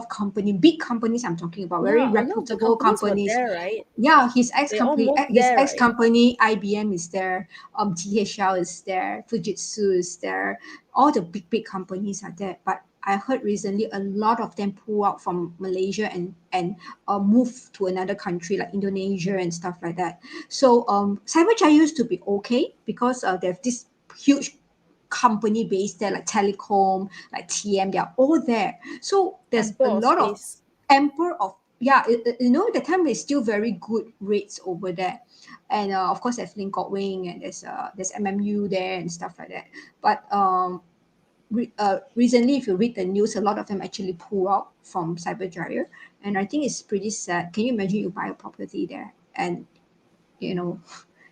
Speaker 3: company, big companies. I'm talking about very
Speaker 2: yeah, a lot of the
Speaker 3: reputable
Speaker 2: companies were
Speaker 3: companies.
Speaker 2: there, right?
Speaker 3: Yeah,
Speaker 2: They all moved there, right?
Speaker 3: IBM is there. DHL is there. Fujitsu is there. All the big companies are there. But I heard recently a lot of them pull out from Malaysia and move to another country like Indonesia and stuff like that. So 𝗧𝗶𝗃𝗃 used to be okay, because they have this huge company based there, like telecom, like TM, they're all there. So there's a
Speaker 2: Ample of
Speaker 3: lot of
Speaker 2: space.
Speaker 3: ample of, yeah, the time is still very good rates over there. And of course there's Link Wing, and there's MMU there and stuff like that. But recently, if you read the news, a lot of them actually pull out from 𝗧𝗶𝗃𝗃, and I think it's pretty sad. Can you imagine you buy a property there, and you know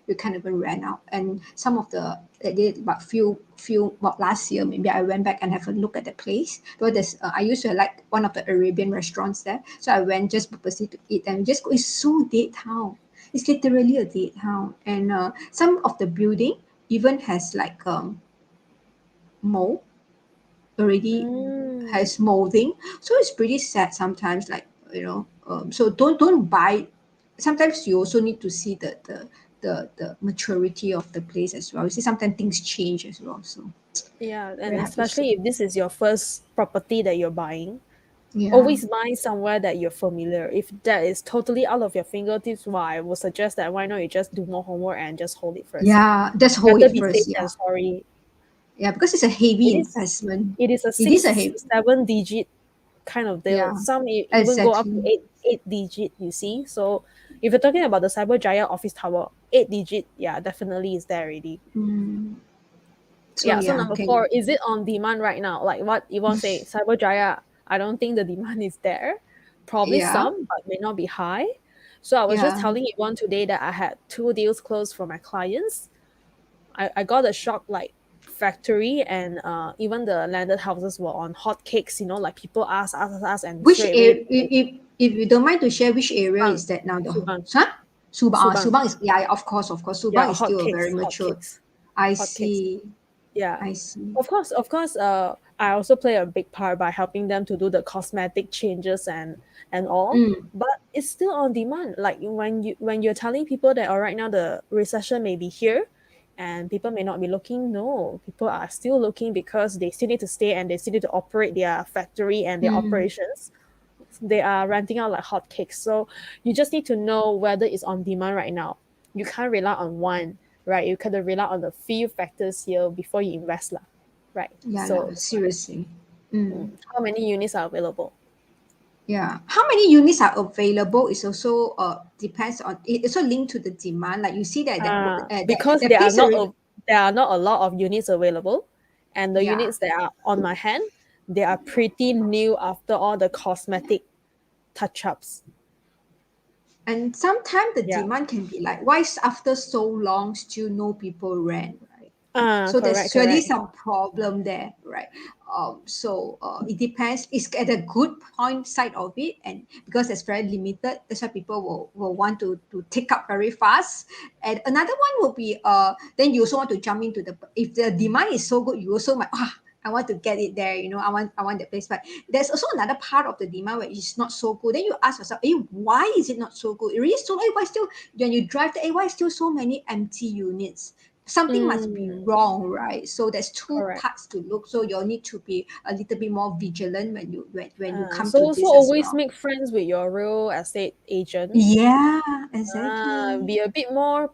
Speaker 3: you can't even rent out? And some of the they did about about last year, maybe I went back and have a look at the place. Because I used to like one of the Arabian restaurants there, so I went just purposely to eat, and just go. It's so dead town. It's literally a dead town. And some of the building even has like mold already,
Speaker 2: Mm.
Speaker 3: has molding. So it's pretty sad sometimes, like, so don't buy. Sometimes you also need to see the maturity of the place as well. You see, sometimes things change as well, so
Speaker 2: Yeah, and
Speaker 3: very hard to say.
Speaker 2: especially if this is your first property that you're buying,
Speaker 3: Yeah,
Speaker 2: always buy somewhere that you're familiar. If that is totally out of your fingertips, well, I would suggest that why not you just do more homework and just hold it first.
Speaker 3: yeah, just hold
Speaker 2: Better
Speaker 3: it
Speaker 2: be
Speaker 3: first.
Speaker 2: safe
Speaker 3: Yeah,
Speaker 2: than sorry.
Speaker 3: yeah, because it's a heavy
Speaker 2: It is
Speaker 3: investment.
Speaker 2: it is a
Speaker 3: It is a
Speaker 2: six,
Speaker 3: heavy.
Speaker 2: 7 digit kind of deal.
Speaker 3: Yeah.
Speaker 2: Some even go up to
Speaker 3: Exactly.
Speaker 2: eight digit, you see. So if you're talking about the 𝗓𝗪𝗃𝗧 office tower, 8 digit, yeah, definitely is there already.
Speaker 3: Mm. So
Speaker 2: Yeah, so
Speaker 3: yeah,
Speaker 2: number
Speaker 3: okay.
Speaker 2: 4, is it on demand right now? Like what Yvonne say, 𝗓𝗪𝗃𝗧, I don't think the demand is there. Probably
Speaker 3: Yeah.
Speaker 2: some, but may not be high. So I was just
Speaker 3: Yeah.
Speaker 2: telling Yvonne today that I had 2 deals closed for my clients. I got a shock, like factory and even the landed houses were on hot cakes, like people ask and
Speaker 3: Which
Speaker 2: straight away
Speaker 3: area, if you don't mind to share, which area
Speaker 2: Subang,
Speaker 3: is that now? The
Speaker 2: Subang,
Speaker 3: huh? Subang.
Speaker 2: Subang.
Speaker 3: Subang is, yeah, of course, of course. Subang
Speaker 2: Yeah,
Speaker 3: is still a very
Speaker 2: hot
Speaker 3: mature.
Speaker 2: cakes,
Speaker 3: I
Speaker 2: hot cakes.
Speaker 3: see.
Speaker 2: Yeah.
Speaker 3: I see.
Speaker 2: Of course, I also play a big part by helping them to do the cosmetic changes and all.
Speaker 3: Mm.
Speaker 2: But it's still on demand. Like when you're telling people that, right now the recession may be here and people may not be looking. No, people are still looking because they still need to stay and they still need to operate their factory and their
Speaker 3: Mm.
Speaker 2: operations. They are renting out like hotcakes. So you just need to know whether it's on demand right now. You can't rely on one, right? You can rely on the few factors here before you invest, lah. Right.
Speaker 3: Yeah,
Speaker 2: So
Speaker 3: seriously. Mm.
Speaker 2: how many units are available?
Speaker 3: Yeah. How many units are available is also depends on it. Also linked to the demand. Like you see
Speaker 2: Because
Speaker 3: that place already.
Speaker 2: there are not a lot of units available, and the
Speaker 3: Yeah.
Speaker 2: units that are on my hand, they are pretty new after all the cosmetic touch-ups.
Speaker 3: And sometimes the
Speaker 2: Yeah.
Speaker 3: demand can be like, why after so long still no people rent, right? So
Speaker 2: Correct,
Speaker 3: there's really
Speaker 2: correct.
Speaker 3: some problem there, right? So it depends. It's at a good point side of it, and because it's very limited, that's why people will want to take up very fast. And another one will be then you also want to jump into the, if the demand is so good, you also might, I want to get it there, I want that place. But there's also another part of the demand where it's not so good. Then you ask yourself, why is it not so good? It really so, why still, when you drive the, why still so many empty units? Something must be
Speaker 2: Mm,
Speaker 3: wrong, right? So there's two
Speaker 2: correct.
Speaker 3: parts to look. So you'll need to be a little bit more vigilant when you come to
Speaker 2: So
Speaker 3: this as
Speaker 2: always
Speaker 3: well.
Speaker 2: make friends with your real estate agent.
Speaker 3: Yeah, exactly.
Speaker 2: Be a bit more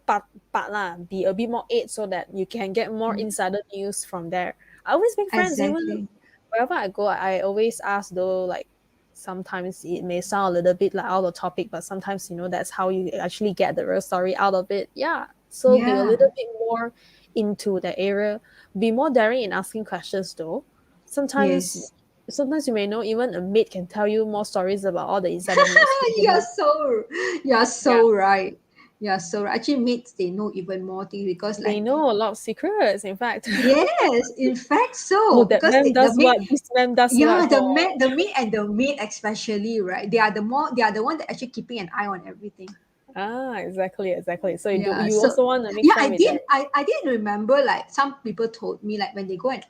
Speaker 2: lah, be a bit more aid so that you can get more
Speaker 3: Mm,
Speaker 2: insider news from there. I always make friends, even
Speaker 3: exactly.
Speaker 2: wherever I go. I always ask, though, like sometimes it may sound a little bit like out of topic, but sometimes that's how you actually get the real story out of it. Yeah. So be a
Speaker 3: Yeah.
Speaker 2: little bit more into the area. Be more daring in asking questions, though. Sometimes
Speaker 3: Yes.
Speaker 2: sometimes you may know even a maid can tell you more stories about all the insider news you don't
Speaker 3: you're
Speaker 2: know.
Speaker 3: so you're
Speaker 2: Yeah.
Speaker 3: so right. Yeah, so actually mates they know even more things because
Speaker 2: They
Speaker 3: like,
Speaker 2: know a lot of secrets, in fact.
Speaker 3: yes, in fact
Speaker 2: Oh,
Speaker 3: so
Speaker 2: that
Speaker 3: because
Speaker 2: man
Speaker 3: the
Speaker 2: does
Speaker 3: maid,
Speaker 2: what? This man does
Speaker 3: yeah,
Speaker 2: what?
Speaker 3: the
Speaker 2: Oh,
Speaker 3: maid, and the maid especially, right? They are the one that actually keeping an eye on everything.
Speaker 2: exactly, exactly. So
Speaker 3: Yeah,
Speaker 2: you
Speaker 3: so
Speaker 2: also want to make
Speaker 3: yeah,
Speaker 2: friend with them.
Speaker 3: I did remember like some people told me like when they go and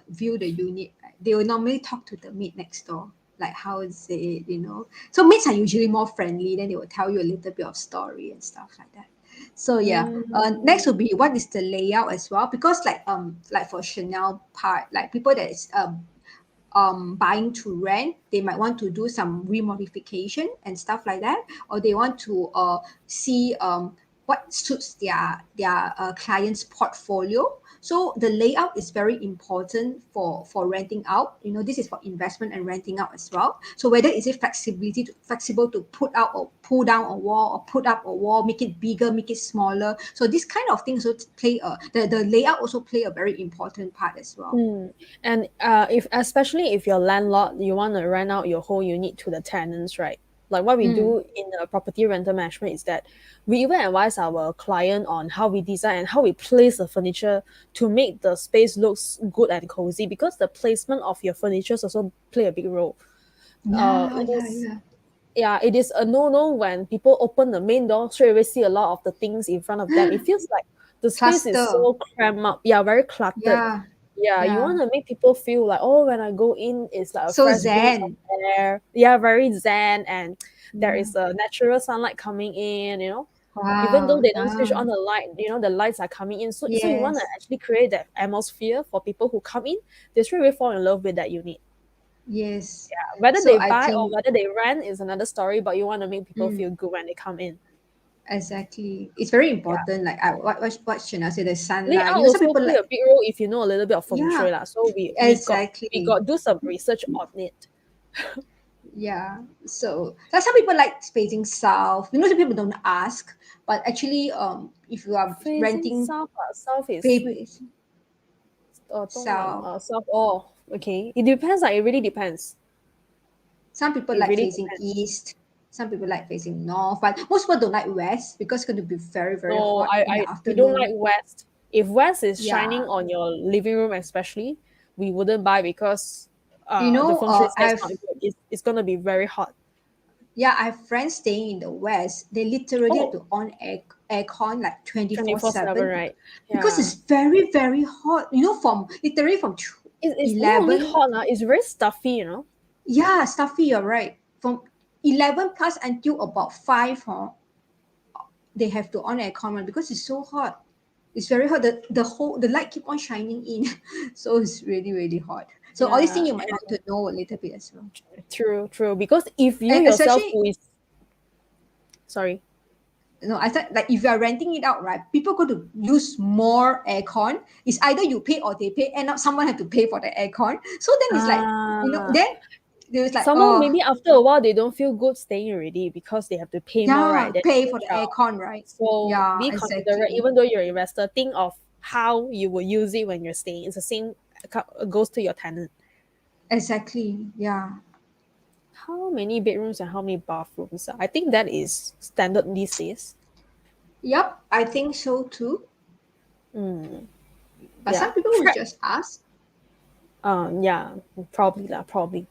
Speaker 3: view the unit, right, they will normally talk to the maid next door, like how is it. So maids are usually more friendly, then they will tell you a little bit of story and stuff like that. So yeah, next will
Speaker 2: Mm,
Speaker 3: be what is the layout as well, because like for Chanel part, like people that is buying to rent, they might want to do some remodification and stuff like that, or they want to see what suits their client's portfolio. So the layout is very important for renting out. This is for investment and renting out as well. So whether is it flexible to put out or pull down a wall, or put up a wall, make it bigger, make it smaller. So this kind of things also play the layout also play a very important part as well.
Speaker 2: mm. And if especially if your landlord, you want to rent out your whole unit to the tenants, right? Like what we
Speaker 3: Mm.
Speaker 2: do in the property rental management is that we even advise our client on how we design and how we place the furniture to make the space looks good and cozy, because the placement of your furniture also play a big role.
Speaker 3: Yeah,
Speaker 2: It
Speaker 3: yeah,
Speaker 2: is
Speaker 3: yeah.
Speaker 2: Yeah, it is a no-no when people open the main door, straight away see a lot of the things in front of them. It feels like the space is
Speaker 3: Cluster.
Speaker 2: so cramped up. Yeah, very cluttered.
Speaker 3: Yeah,
Speaker 2: Yeah, you
Speaker 3: yeah.
Speaker 2: want to make people feel like, oh, when I go in, it's like a
Speaker 3: So
Speaker 2: fresh breeze of
Speaker 3: zen.
Speaker 2: air. Yeah, very zen, and there
Speaker 3: Yeah.
Speaker 2: is a natural sunlight coming in. Even though
Speaker 3: Wow.
Speaker 2: they don't switch
Speaker 3: Yeah.
Speaker 2: on the light, the lights are coming in. So you want to
Speaker 3: Yes.
Speaker 2: actually create that atmosphere for people who come in. They straight away fall in love with that unit.
Speaker 3: Yes.
Speaker 2: Whether
Speaker 3: So
Speaker 2: they
Speaker 3: I
Speaker 2: buy or
Speaker 3: think
Speaker 2: whether they rent is another story, but you want to make people
Speaker 3: mm,
Speaker 2: feel good when they come in.
Speaker 3: Exactly. It's very important. Like what should I say? The sunlight.
Speaker 2: Layout
Speaker 3: You know, some
Speaker 2: also
Speaker 3: people
Speaker 2: play
Speaker 3: like,
Speaker 2: a big role if you know a little bit of feng
Speaker 3: yeah,
Speaker 2: shui lah. So we got
Speaker 3: exactly.
Speaker 2: do some research on it.
Speaker 3: Yeah. So like some people like facing south. You know, some people don't ask, but actually, if you are
Speaker 2: Facing
Speaker 3: renting
Speaker 2: south, south is
Speaker 3: baby
Speaker 2: Dongnan,
Speaker 3: south,
Speaker 2: south. Oh, okay. It depends. Like, it really depends.
Speaker 3: some people
Speaker 2: It
Speaker 3: like
Speaker 2: really
Speaker 3: facing
Speaker 2: depends.
Speaker 3: east. Some people like facing north, but most people don't like west because it's going to be very, very
Speaker 2: No,
Speaker 3: hot in the
Speaker 2: we don't like
Speaker 3: afternoon.
Speaker 2: west. If west is shining
Speaker 3: Yeah.
Speaker 2: on your living room, especially, we wouldn't buy because
Speaker 3: You
Speaker 2: the
Speaker 3: know,
Speaker 2: feng shui says
Speaker 3: I've
Speaker 2: not good. It's gonna be very hot.
Speaker 3: yeah, I have friends staying in the west. They literally have
Speaker 2: Oh,
Speaker 3: to on aircon like
Speaker 2: 24/7,
Speaker 3: 24/7
Speaker 2: right?
Speaker 3: because
Speaker 2: Yeah.
Speaker 3: it's very, very hot. You know, from literally from
Speaker 2: It's not only
Speaker 3: 11,
Speaker 2: hot, it's very stuffy.
Speaker 3: yeah, stuffy, you're right. From 11 plus until about 5, huh, they have to on aircon one because it's so hot. It's very hot. The light keep on shining in. So it's really, really hot. So all these
Speaker 2: Yeah,
Speaker 3: things you might want to know a little bit as well.
Speaker 2: true, true. Because if you
Speaker 3: And
Speaker 2: yourself
Speaker 3: especially,
Speaker 2: who is sorry.
Speaker 3: no, I thought like if you are renting it out, right? People go to use more aircon. It's either you pay or they pay. End up someone have to pay for the aircon. So then it's like,
Speaker 2: Ah,
Speaker 3: then there's like,
Speaker 2: someone maybe after a while they don't feel good staying already because they have to pay more, right?
Speaker 3: yeah,
Speaker 2: Than
Speaker 3: pay
Speaker 2: the
Speaker 3: for the
Speaker 2: child.
Speaker 3: aircon, right?
Speaker 2: So
Speaker 3: Yeah,
Speaker 2: be considerate,
Speaker 3: exactly.
Speaker 2: even though you're an investor, think of how you will use it when you're staying. It's the same goes to your tenant.
Speaker 3: Exactly. Yeah.
Speaker 2: How many bedrooms and how many bathrooms? I think that is standard these days.
Speaker 3: Yep, I think so too.
Speaker 2: Mm,
Speaker 3: But
Speaker 2: yeah.
Speaker 3: some people will just ask.
Speaker 2: Yeah, probably lah, probably.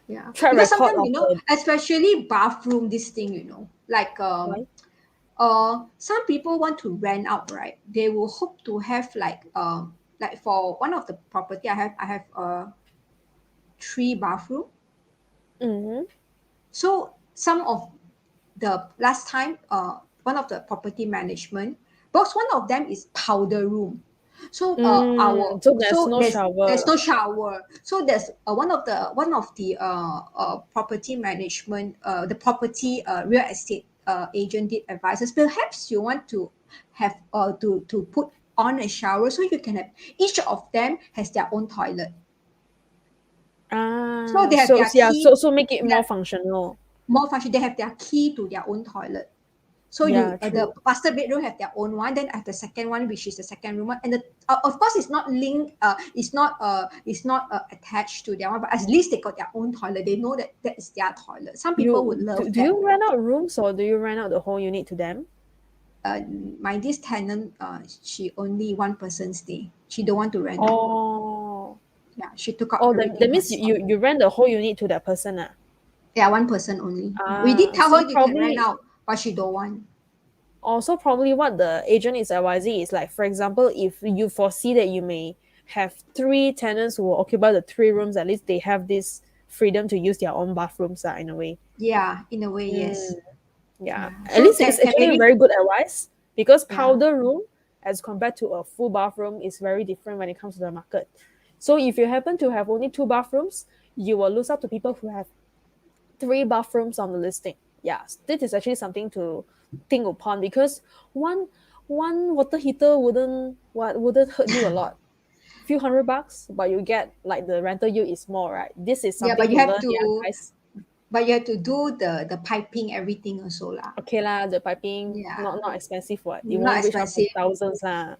Speaker 3: Yeah.
Speaker 2: Track
Speaker 3: Because
Speaker 2: record
Speaker 3: sometimes,
Speaker 2: of the
Speaker 3: especially bathroom, this thing, like
Speaker 2: why?
Speaker 3: some people want to rent out, right? They will hope to have like for one of the property I have 3 bathroom.
Speaker 2: Mm-hmm.
Speaker 3: So some of the last time one of the property management, because one of them is powder room. So our
Speaker 2: So there's
Speaker 3: so
Speaker 2: no
Speaker 3: there's
Speaker 2: shower.
Speaker 3: no shower. So there's one of the property management, the property real estate agent did advise us, perhaps you want to have to put on a shower so you can have each of them has their own toilet. So
Speaker 2: Ah,
Speaker 3: they have
Speaker 2: so
Speaker 3: their
Speaker 2: yeah,
Speaker 3: key,
Speaker 2: so make it more
Speaker 3: their
Speaker 2: functional.
Speaker 3: more function. They have their key to their own toilet. So
Speaker 2: Yeah,
Speaker 3: the
Speaker 2: true.
Speaker 3: master bedroom have their own one. Then I have the second one, which is the second room one, and of course it's not linked. It's not attached to their one, but at least they got their own toilet. They know that that is their toilet. Some people would
Speaker 2: You
Speaker 3: love
Speaker 2: do
Speaker 3: that.
Speaker 2: you rent out rooms or do you rent out the whole unit to them?
Speaker 3: Uh, my this tenant, she only one person stay. She don't want to rent out.
Speaker 2: Oh,
Speaker 3: Yeah, she took out
Speaker 2: oh, that
Speaker 3: everything
Speaker 2: means
Speaker 3: herself.
Speaker 2: you rent the whole unit to that person, ah.
Speaker 3: Yeah, one person only. We did
Speaker 2: Ah,
Speaker 3: tell
Speaker 2: so
Speaker 3: her you can rent
Speaker 2: probably
Speaker 3: out, but she don't want.
Speaker 2: also probably what the agent is advising is like, for example, if you foresee that you may have three tenants who will occupy the 3 rooms, at least they have this freedom to use their own bathrooms, in a way.
Speaker 3: Yeah, in a way,
Speaker 2: Mm,
Speaker 3: yes.
Speaker 2: yeah,
Speaker 3: Yeah,
Speaker 2: at
Speaker 3: so
Speaker 2: least it's
Speaker 3: can
Speaker 2: actually a
Speaker 3: maybe,
Speaker 2: very good advice because
Speaker 3: yeah.
Speaker 2: powder room as compared to a full bathroom is very different when it comes to the market. So if you happen to have only 2 bathrooms, you will lose out to people who have 3 bathrooms on the listing. Yes, this is actually something to think upon because one one water heater wouldn't hurt you a lot. Few $100, but you get like the rental yield is more, right? This is
Speaker 3: Yeah,
Speaker 2: something to learn, yeah, guys.
Speaker 3: but you have to do the piping everything also lah.
Speaker 2: Okay lah, the piping
Speaker 3: Yeah,
Speaker 2: not expensive what. It
Speaker 3: not
Speaker 2: won't reach up to
Speaker 3: expensive.
Speaker 2: thousands lah.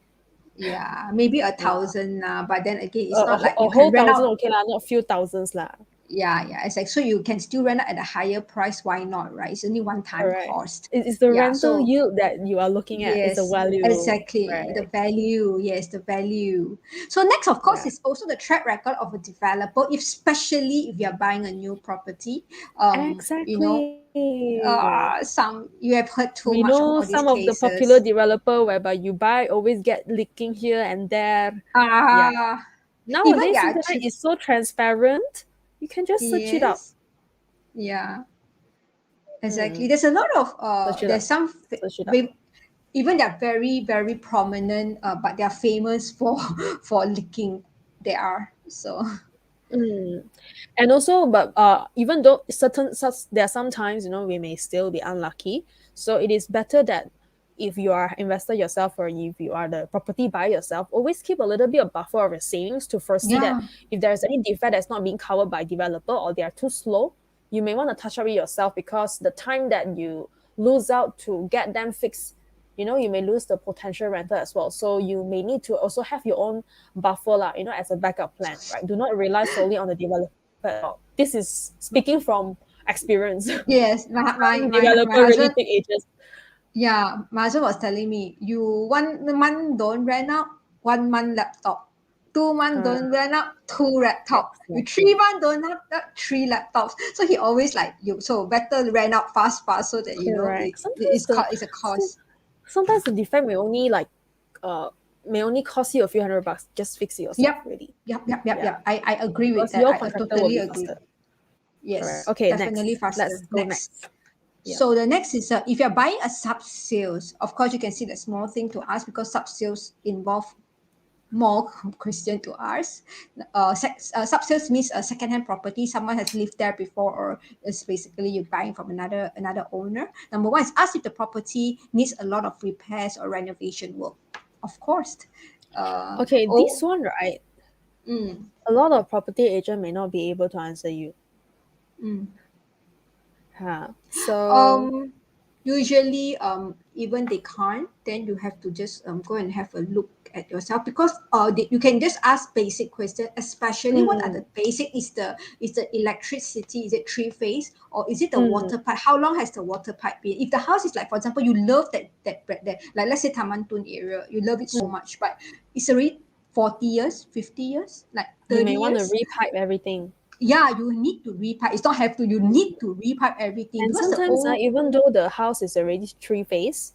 Speaker 3: Yeah, maybe a
Speaker 2: Yeah.
Speaker 3: thousand lah. But then again, it's not like
Speaker 2: A
Speaker 3: you can
Speaker 2: whole
Speaker 3: rent
Speaker 2: thousand
Speaker 3: out.
Speaker 2: okay lah, not few thousands lah.
Speaker 3: Yeah, yeah. It's like so you can still rent out at a higher price. Why not? Right? It's only one time
Speaker 2: Correct.
Speaker 3: cost.
Speaker 2: It's the
Speaker 3: Yeah.
Speaker 2: rental
Speaker 3: So
Speaker 2: yield that you are looking at. It's the
Speaker 3: yes,
Speaker 2: value,
Speaker 3: exactly. The
Speaker 2: right?
Speaker 3: value, yes, the value. So next, of course,
Speaker 2: Yeah.
Speaker 3: is also the track record of a developer, especially if you're buying a new property. You know,
Speaker 2: Exactly.
Speaker 3: some you have heard too
Speaker 2: We
Speaker 3: much of
Speaker 2: know
Speaker 3: all these
Speaker 2: some of the popular
Speaker 3: cases.
Speaker 2: developer whereby you buy always get leaking here and there. Yeah.
Speaker 3: Ah, even
Speaker 2: Nowadays
Speaker 3: there are
Speaker 2: internet is so transparent. You can just search it up.
Speaker 3: yes, yeah, exactly.
Speaker 2: Mm.
Speaker 3: There's a lot of
Speaker 2: Search it
Speaker 3: there's
Speaker 2: up.
Speaker 3: some
Speaker 2: Search it up.
Speaker 3: even they're very, very prominent, but they're famous for for leaking. They are so.
Speaker 2: And also, but even though there are sometimes, we may still be unlucky. So it is better that if you are investor yourself or if you are the property buyer yourself, always keep a little bit of buffer of your savings to foresee that
Speaker 3: Yeah.
Speaker 2: if there's any defect that's not being covered by developer or they are too slow, you may want to touch up it yourself, because the time that you lose out to get them fixed, you may lose the potential renter as well. So you may need to also have your own buffer, as a backup plan, right? Do not rely solely on the developer at all. This is speaking from experience.
Speaker 3: Yes, my
Speaker 2: Some developer really
Speaker 3: husband,
Speaker 2: take ages.
Speaker 3: yeah, my husband was telling me, you 1 month don't rent out, 1 month laptop. 2 months
Speaker 2: Uh,
Speaker 3: don't rent out, 2 laptop. You
Speaker 2: exactly.
Speaker 3: 3 months don't rent out, 3 laptops. So he always like you. So better rent out fast, so that
Speaker 2: Correct.
Speaker 3: it's a cost.
Speaker 2: Sometimes the defect may only cost you a few $100. Just fix it yourself,
Speaker 3: Yep,
Speaker 2: really.
Speaker 3: yep.
Speaker 2: Yeah,
Speaker 3: I agree with
Speaker 2: because
Speaker 3: that.
Speaker 2: your
Speaker 3: I
Speaker 2: contractor will
Speaker 3: totally
Speaker 2: be
Speaker 3: agree.
Speaker 2: faster. Correct.
Speaker 3: Yes,
Speaker 2: Okay,
Speaker 3: definitely
Speaker 2: next. Let's
Speaker 3: faster.
Speaker 2: go
Speaker 3: Next.
Speaker 2: next. Yeah.
Speaker 3: So the next is if you're buying a sub sales, of course you can see the small thing to ask because sub sales involve more question to ask. Sub sales means a second-hand property. Someone has lived there before, or it's basically you're buying from another owner. Number one is ask if the property needs a lot of repairs or renovation work. Of course.
Speaker 2: Okay, this
Speaker 3: Oh,
Speaker 2: one, right?
Speaker 3: mm,
Speaker 2: A lot of property agent may not be able to answer you.
Speaker 3: mm.
Speaker 2: So
Speaker 3: Um, Usually, even they can't, then you have to just go and have a look at yourself because you can just ask basic questions, especially what are the
Speaker 2: mm,
Speaker 3: basic is the electricity, is it three phase or is it the
Speaker 2: mm,
Speaker 3: water pipe? How long has the water pipe been? If the house is like, for example, you love that like let's say Taman Tun area, you love it so
Speaker 2: mm.
Speaker 3: much, but it's already 40 years, 50 years, like
Speaker 2: You
Speaker 3: 30
Speaker 2: may want to
Speaker 3: years.
Speaker 2: repipe everything.
Speaker 3: Yeah, you need to repipe. It's not have to, you need to repipe everything
Speaker 2: And
Speaker 3: because the
Speaker 2: sometimes,
Speaker 3: old.
Speaker 2: even though the house is already three-phase,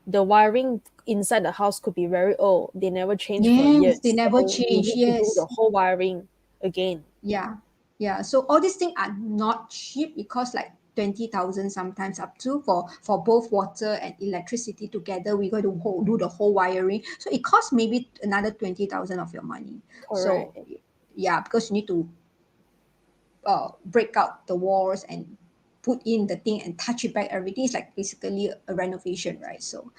Speaker 2: the wiring inside the house could be very old. They never changed for
Speaker 3: Yes, they
Speaker 2: years.
Speaker 3: never
Speaker 2: So you
Speaker 3: change.
Speaker 2: need to do the
Speaker 3: Yes.
Speaker 2: whole wiring again.
Speaker 3: Yeah. Yeah. So all these things are not cheap because like 20,000 sometimes up to for both water and electricity together. We got to do the whole wiring. So it costs maybe another 20,000 of your money. So
Speaker 2: Correct.
Speaker 3: yeah, because you need to break out the walls and put in the thing and touch it back. Everything is like basically a renovation, right? So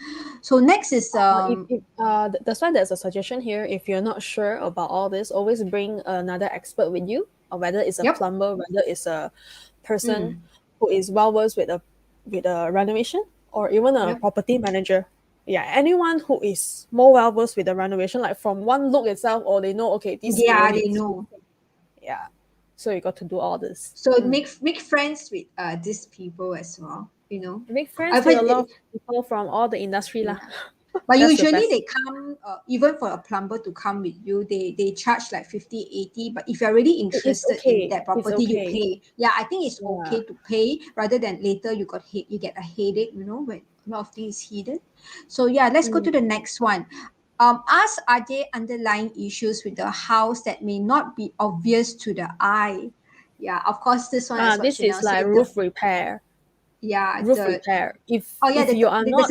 Speaker 3: next is
Speaker 2: That's why there's a suggestion here. If you're not sure about all this, always bring another expert with you, or whether it's a
Speaker 3: yep.
Speaker 2: plumber, whether it's a person
Speaker 3: Mm,
Speaker 2: who is well versed with a renovation, or even a
Speaker 3: yep.
Speaker 2: property manager. Yeah, anyone who is more well versed with the renovation, like from one look itself, or they know, okay, this area
Speaker 3: Yeah, they
Speaker 2: needs.
Speaker 3: know.
Speaker 2: Yeah, so you got to do all this.
Speaker 3: So make friends with these people as well.
Speaker 2: Make friends with
Speaker 3: But
Speaker 2: a lot of people from all the industry lah.
Speaker 3: yeah, but
Speaker 2: That's the
Speaker 3: usually
Speaker 2: best.
Speaker 3: they come even for a plumber to come with you. They charge like 50, 80. But if you're really
Speaker 2: It is
Speaker 3: interested in
Speaker 2: okay.
Speaker 3: that
Speaker 2: It's
Speaker 3: property, you
Speaker 2: okay.
Speaker 3: pay. Yeah, I think it's
Speaker 2: Yeah.
Speaker 3: okay to pay rather than later you get a headache. When a lot of things is hidden. So yeah, let's go to the next one. Ask are there underlying issues with the house that may not be obvious to the eye? Yeah, of course, this one is what
Speaker 2: This
Speaker 3: Chanel
Speaker 2: is like
Speaker 3: said.
Speaker 2: roof repair.
Speaker 3: Yeah,
Speaker 2: Roof repair.
Speaker 3: oh yeah,
Speaker 2: If you are not,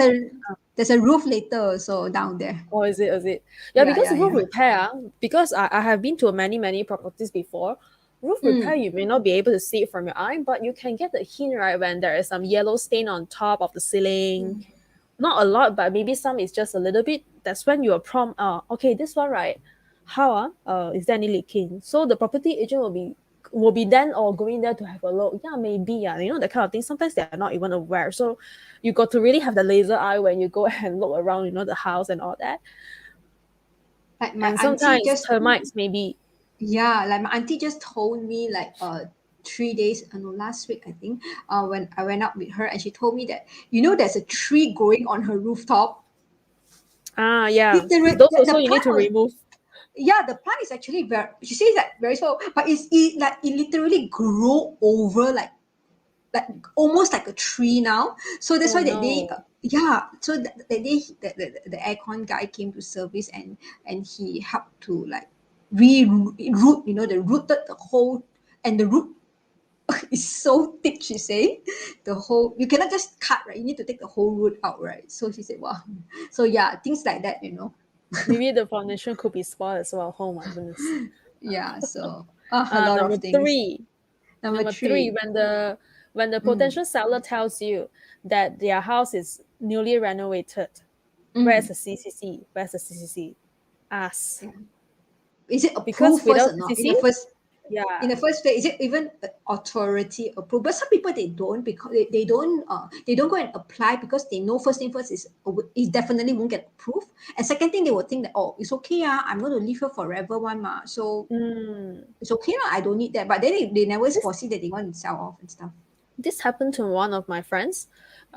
Speaker 3: there's a roof later also down there.
Speaker 2: or is it? Is it? Yeah,
Speaker 3: Yeah,
Speaker 2: because
Speaker 3: yeah,
Speaker 2: roof
Speaker 3: yeah.
Speaker 2: repair. Because I have been to many properties before. Roof repair,
Speaker 3: Mm,
Speaker 2: you may not be able to see it from your eye, but you can get the hint, right, when there is some yellow stain on top of the ceiling. Not a lot, but maybe some is just a little bit. That's when you are prompt. Okay, this one, right? How is there any leaking? So the property agent will be then or going there to have a look. Yeah, maybe, that kind of thing. Sometimes they are not even aware. So you got to really have the laser eye when you go and look around, the house and all that.
Speaker 3: like my
Speaker 2: And
Speaker 3: auntie
Speaker 2: sometimes
Speaker 3: just
Speaker 2: termites maybe.
Speaker 3: yeah, like my auntie just told me like 3 days, no, last week I think, when I went out with her and she told me that there's a tree growing on her rooftop.
Speaker 2: Yeah.
Speaker 3: Literally,
Speaker 2: Those
Speaker 3: the
Speaker 2: also you need
Speaker 3: plant
Speaker 2: to
Speaker 3: was
Speaker 2: remove.
Speaker 3: yeah, the plant is actually very. She says that very small, but it literally grow over like almost like a tree now. So that's
Speaker 2: Oh
Speaker 3: why that day,
Speaker 2: no.
Speaker 3: yeah. So that day, the aircon guy came to service and he helped to like re-root. They rooted the whole and the root is so thick. She said the whole you cannot just cut, right. You need to take the whole root out, right. So she said, wow. So yeah, things like that.
Speaker 2: Maybe the foundation could be spoiled as well. Oh my goodness.
Speaker 3: Yeah. So A lot
Speaker 2: Number
Speaker 3: of things.
Speaker 2: three. Number three, when the potential seller tells you that their house is newly renovated, where's the CCC? Where's the CCC? Ask.
Speaker 3: Is it
Speaker 2: Because
Speaker 3: approved first
Speaker 2: without
Speaker 3: or not?
Speaker 2: CCC, yeah,
Speaker 3: In the first place, is it even authority approved? But some people they don't, because they don't go and apply because they know first thing first is it definitely won't get approved. And second thing, they will think that, oh, it's okay, I'm going to live here forever one ma, so it's okay, I don't need that. But then they never foresee that they want to sell off and stuff.
Speaker 2: this happened to one of my friends.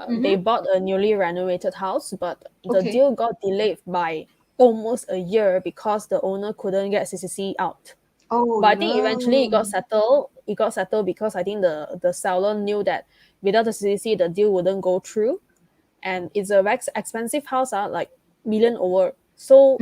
Speaker 2: They bought a newly renovated house, but the
Speaker 3: Okay.
Speaker 2: deal got delayed by almost a year because the owner couldn't get CCC out.
Speaker 3: Oh
Speaker 2: But I
Speaker 3: no.
Speaker 2: think eventually it got settled. It got settled because I think the seller knew that without the CCC, the deal wouldn't go through. And it's a very expensive house, like million over. So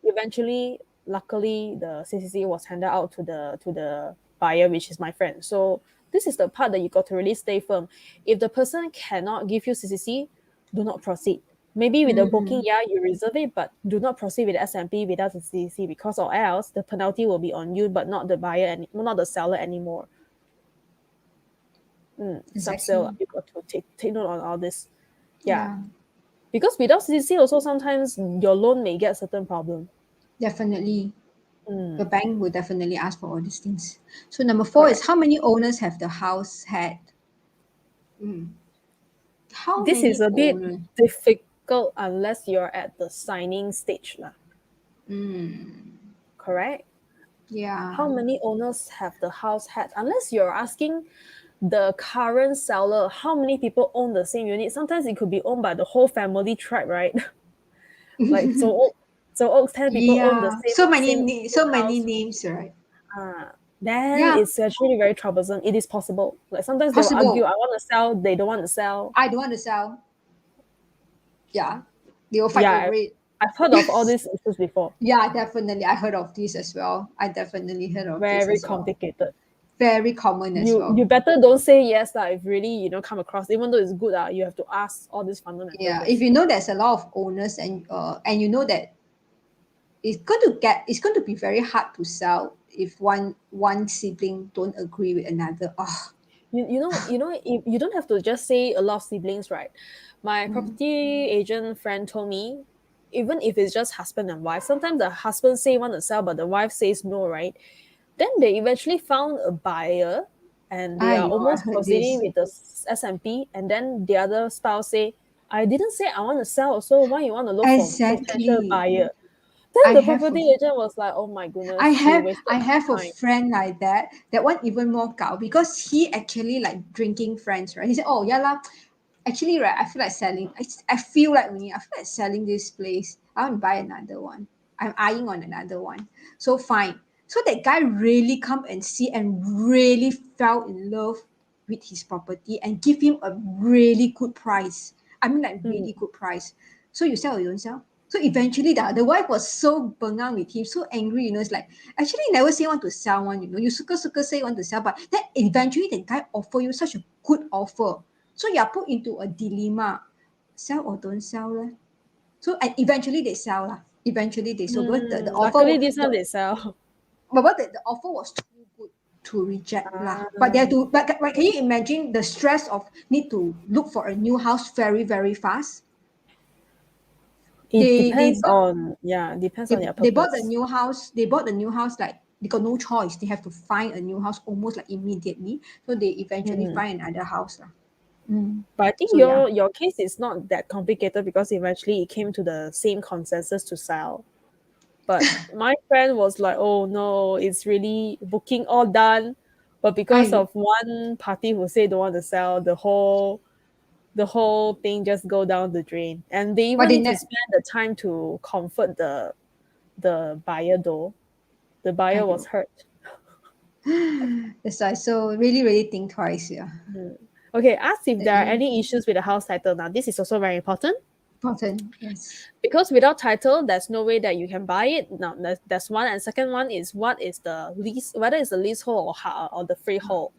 Speaker 2: eventually, luckily, the CCC was handed out to the buyer, which is my friend. So this is the part that you got to really stay firm. If the person cannot give you CCC, do not proceed. Maybe with the booking, you reserve it, but do not proceed with the SMP without the CCC, because or else the penalty will be on you, but not the buyer and not the seller anymore. Sub-sale, you got to take note on all this. Yeah. Because without CCC also sometimes your loan may get certain problem.
Speaker 3: Definitely. The bank will definitely ask for all these things. So number 4 is, how many owners have the house had?
Speaker 2: This is a bit difficult unless you're at the signing stage. Correct?
Speaker 3: Yeah.
Speaker 2: How many owners have the house had? Unless you're asking the current seller, how many people own the same unit? Sometimes it could be owned by the whole family tribe, right? Like so 10 people own the same
Speaker 3: So many
Speaker 2: house.
Speaker 3: names, right?
Speaker 2: Then it's actually very troublesome. It is possible. Like sometimes they will argue, I want to sell, they don't want to sell.
Speaker 3: I don't want to sell. Yeah. They will fight over it.
Speaker 2: I've heard of all these issues before.
Speaker 3: Yeah, definitely. I heard of this as well. I definitely heard of this as well.
Speaker 2: Very complicated.
Speaker 3: Very common as well.
Speaker 2: You better don't say yes if really come across, even though it's good, you have to ask all these fundamentals.
Speaker 3: Yeah, if you know there's a lot of owners and you know that it's going to be very hard to sell if one sibling don't agree with another.
Speaker 2: You know, if you don't have to just say a lot of siblings, right? My property agent friend told me, even if it's just husband and wife, sometimes the husband say want to sell, but the wife says no, right? Then they eventually found a buyer, and they are almost proceeding with the SMP, and then the other spouse say, I didn't say I want to sell, so why you want to look for potential buyer? Then the property agent was like, oh my goodness.
Speaker 3: I have a friend like that. That one even more gao, because he actually like drinking friends, right? He said, oh yeah lah, actually right, I feel like selling. I feel like selling this place. I want to buy another one. I'm eyeing on another one. So fine. So that guy really come and see and really fell in love with his property and give him a really good price. I mean like really good price. So you sell or you don't sell? So eventually the wife was so bengang with him, so angry, it's like, actually you never say want to sell one, you suka say you want to sell, but then eventually the guy offer you such a good offer. So you are put into a dilemma, sell or don't sell lah. So and eventually they sell lah. Eventually they sell, but the offer.
Speaker 2: Luckily this one they sell.
Speaker 3: But the offer was too good to reject lah. But they have to. But can you imagine the stress of need to look for a new house very very fast?
Speaker 2: Depends on their purpose.
Speaker 3: They bought the new house. Like they got no choice. They have to find a new house almost like immediately. So they eventually find another house lah.
Speaker 2: But I think your case is not that complicated because eventually it came to the same consensus to sell. But my friend was like, oh no, it's really booking all done. But because of one party who said don't want to sell, the whole thing just go down the drain. And they even need to spend the time to comfort the buyer though. The buyer was hurt.
Speaker 3: That's why. So really, really think twice, yeah.
Speaker 2: Okay, ask if there are any issues with the house title. Now, this is also very important.
Speaker 3: Yes.
Speaker 2: Because without title, there's no way that you can buy it. Now, that's one. And second one is what is the lease, whether it's the leasehold or the freehold.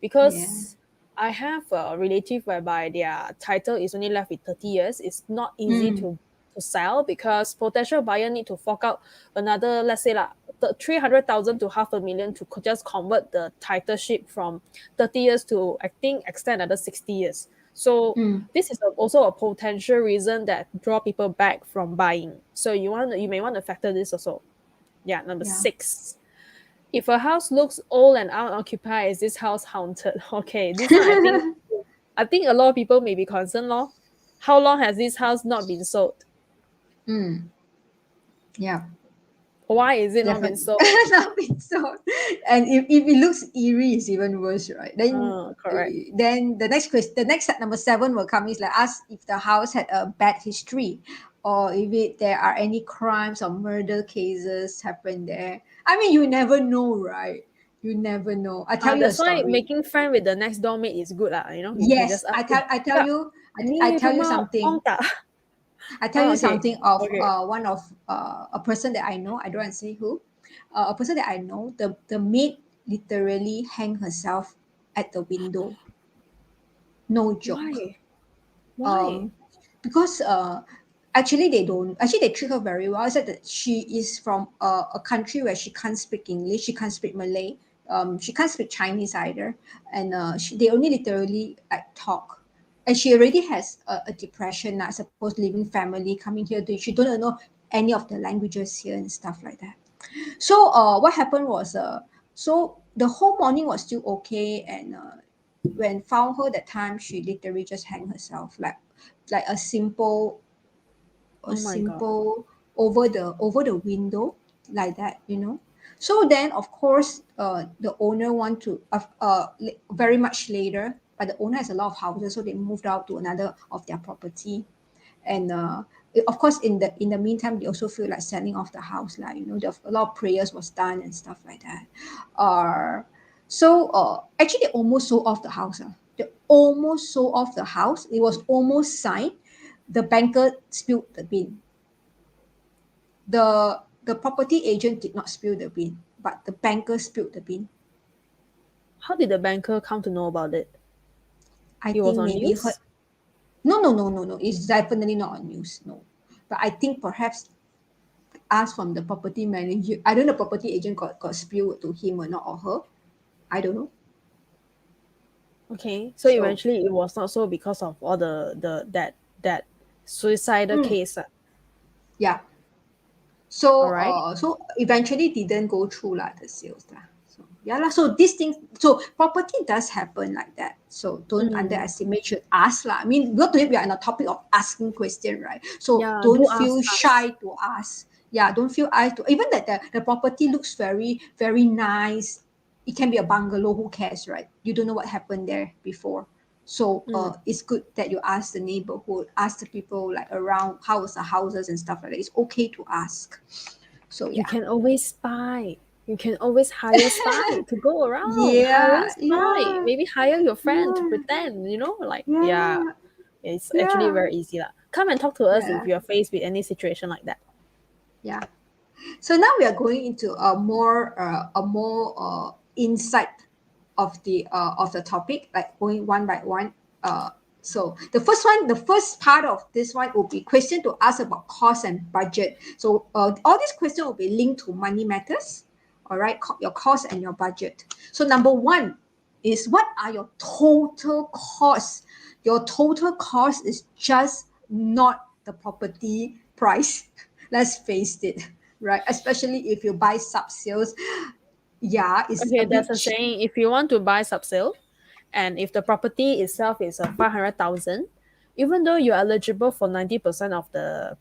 Speaker 2: Because I have a relative whereby their title is only left with 30 years. It's not easy to to sell because potential buyer need to fork out another, let's say, the 300,000 to 500,000 to just convert the titleship from 30 years to, I think, extend another 60 years. So this is also a potential reason that draw people back from buying. So you may want to factor this also. Yeah, number 6. If a house looks old and unoccupied, is this house haunted? Okay, this one I think a lot of people may be concerned. How long has this house not been sold?
Speaker 3: Yeah.
Speaker 2: Why is it not been sold?
Speaker 3: Not been sold. And if it looks eerie, it's even worse, right? Then
Speaker 2: correct.
Speaker 3: Then the next question, the next number 7 will come is like ask if the house had a bad history, or if there are any crimes or murder cases happen there. I mean, you never know, right? You never know. I tell you a
Speaker 2: That's why
Speaker 3: story.
Speaker 2: making friend with the next door mate is good, you know.
Speaker 3: Yes,
Speaker 2: just
Speaker 3: I tell you something. I tell you something of one of a person that I know. I don't want to say who. A person that I know. The maid literally hang herself at the window. No joke.
Speaker 2: Why?
Speaker 3: Because actually they treat her very well. I said that she is from a country where she can't speak English, she can't speak Malay, she can't speak Chinese either, and they only literally like talk. And she already has a depression, I suppose, leaving family, coming here. She don't know any of the languages here and stuff like that. So what happened was, so the whole morning was still okay, and when found her that time, she literally just hang herself, like a simple over the window, like that, you know. So then, of course, the owner want to very much later, but the owner has a lot of houses, so they moved out to another of their property, and of course, in the meantime, they also feel like selling off the house, like, you know, a lot of prayers was done and stuff like that. So actually, they almost sold off the house. They almost sold off the house. It was almost signed. The banker spilled the bean. The property agent did not spill the bean, but the banker spilled the bean.
Speaker 2: How did the banker come to know about it?
Speaker 3: I think maybe heard. No. It's definitely not on news. No, but I think perhaps ask from the property manager. I don't know, the property agent got spilled to him or not, or her. I don't know.
Speaker 2: Okay, so eventually it was not so because of all that suicidal case.
Speaker 3: Yeah. So so eventually didn't go through the sales lah. So yeah lah. So these things, so property does happen like that. So don't underestimate. Should ask lah. I mean, not today we are on the topic of asking question, right? So don't feel shy to ask. Yeah, don't feel shy to, even that the property looks very, very nice. It can be a bungalow. Who cares, right? You don't know what happened there before. So it's good that you ask the neighborhood, ask the people like around how was the houses and stuff like that. It's okay to ask. So yeah.
Speaker 2: You can always spy. You can always hire spy to go around.
Speaker 3: Yeah,
Speaker 2: Maybe hire your friend to pretend, you know, like it's actually very easy lah. Come and talk to us if you are faced with any situation like that.
Speaker 3: Yeah. So now we are going into a more insight of the topic, like going one by one. So the first part of this one will be question to ask about cost and budget. So all these questions will be linked to money matters. All right, your cost and your budget. So number 1 is, what are your total costs? Your total cost is just not the property price. Let's face it, right? Especially if you buy sub-sales. Yeah, it's
Speaker 2: okay. That's a saying. If you want to buy sub-sale, and if the property itself is 500,000, even though you're eligible for 90% of the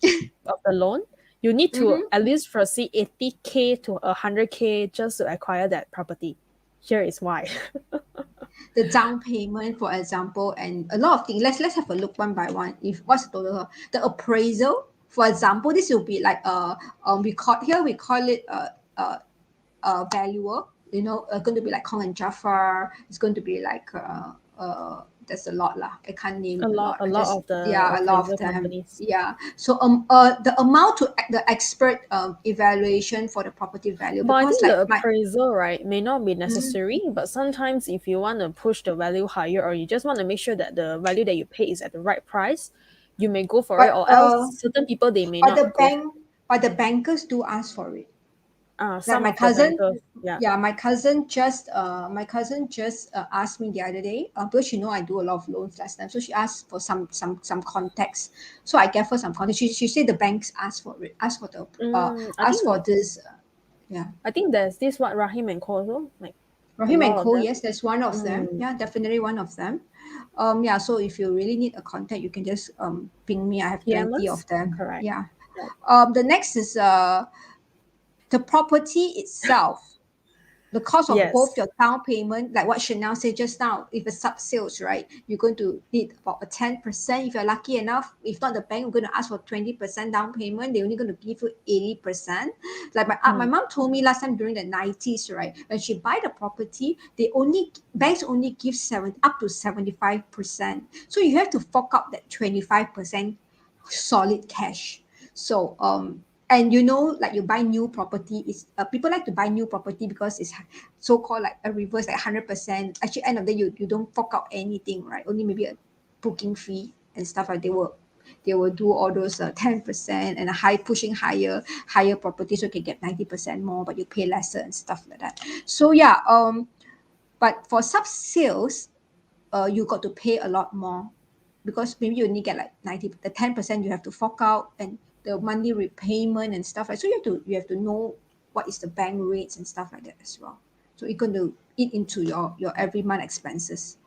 Speaker 2: loan, you need to at least foresee 80K to 100K just to acquire that property. Here is why.
Speaker 3: The down payment, for example, and a lot of things. Let's have a look one by one. If what's the total? The appraisal, for example, this will be like we call it valuer. You know, going to be like 𝗏𝗏𝗃𝗏𝗃. It's going to be like there's a lot lah. I can't name
Speaker 2: a lot of the
Speaker 3: a lot of them.
Speaker 2: companies.
Speaker 3: Yeah. So the amount to the expert evaluation for the property value.
Speaker 2: But I think the appraisal, right, may not be necessary. But sometimes if you want to push the value higher, or you just want to make sure that the value that you pay is at the right price, you may go for it,
Speaker 3: But
Speaker 2: or else certain people they may
Speaker 3: but
Speaker 2: not
Speaker 3: the
Speaker 2: go.
Speaker 3: bankers do ask for it. Like
Speaker 2: Some
Speaker 3: my
Speaker 2: of the
Speaker 3: cousin,
Speaker 2: bankers, yeah.
Speaker 3: yeah, my cousin just asked me the other day, because she know I do a lot of loans last time, so she asked for some contacts. So I gave her some contacts. She said the banks ask for it,
Speaker 2: I
Speaker 3: ask for
Speaker 2: think
Speaker 3: this. Yeah,
Speaker 2: there's this what Rahim and Co also, like a
Speaker 3: Rahim and
Speaker 2: lot of
Speaker 3: Co.
Speaker 2: them.
Speaker 3: Yes, that's one of them.
Speaker 2: Mm,
Speaker 3: Yeah, definitely one of them. Yeah. So if you really need a contact, you can just ping me. I have plenty
Speaker 2: PMS,
Speaker 3: of them.
Speaker 2: correct.
Speaker 3: Yeah.
Speaker 2: Right.
Speaker 3: The next is the property itself, the cost of both
Speaker 2: Yes.
Speaker 3: your down payment, like what Chanel said just now. If it's sub sales, right, you're going to need about a 10%. If you're lucky enough, if not, the bank, we're going to ask for 20% down payment. They're only going to give you 80%. Like my mom told me last time during the 90s, right, when she buy the property, banks only give up to 75%. So you have to fork up that 25% solid cash. So and like you buy new property, is people like to buy new property because it's so-called like a reverse, like 100%. Actually, end of the day, you don't fork out anything, right? Only maybe a booking fee and stuff. Like they will do all those 10% and pushing higher property, so you can get 90% more, but you pay lesser and stuff like that. So yeah, but for sub sales, you got to pay a lot more, because maybe you only get like 10% you have to fork out, and the monthly repayment and stuff like. So you have to know what is the bank rates and stuff like that as well. So it's going to eat into your every month expenses.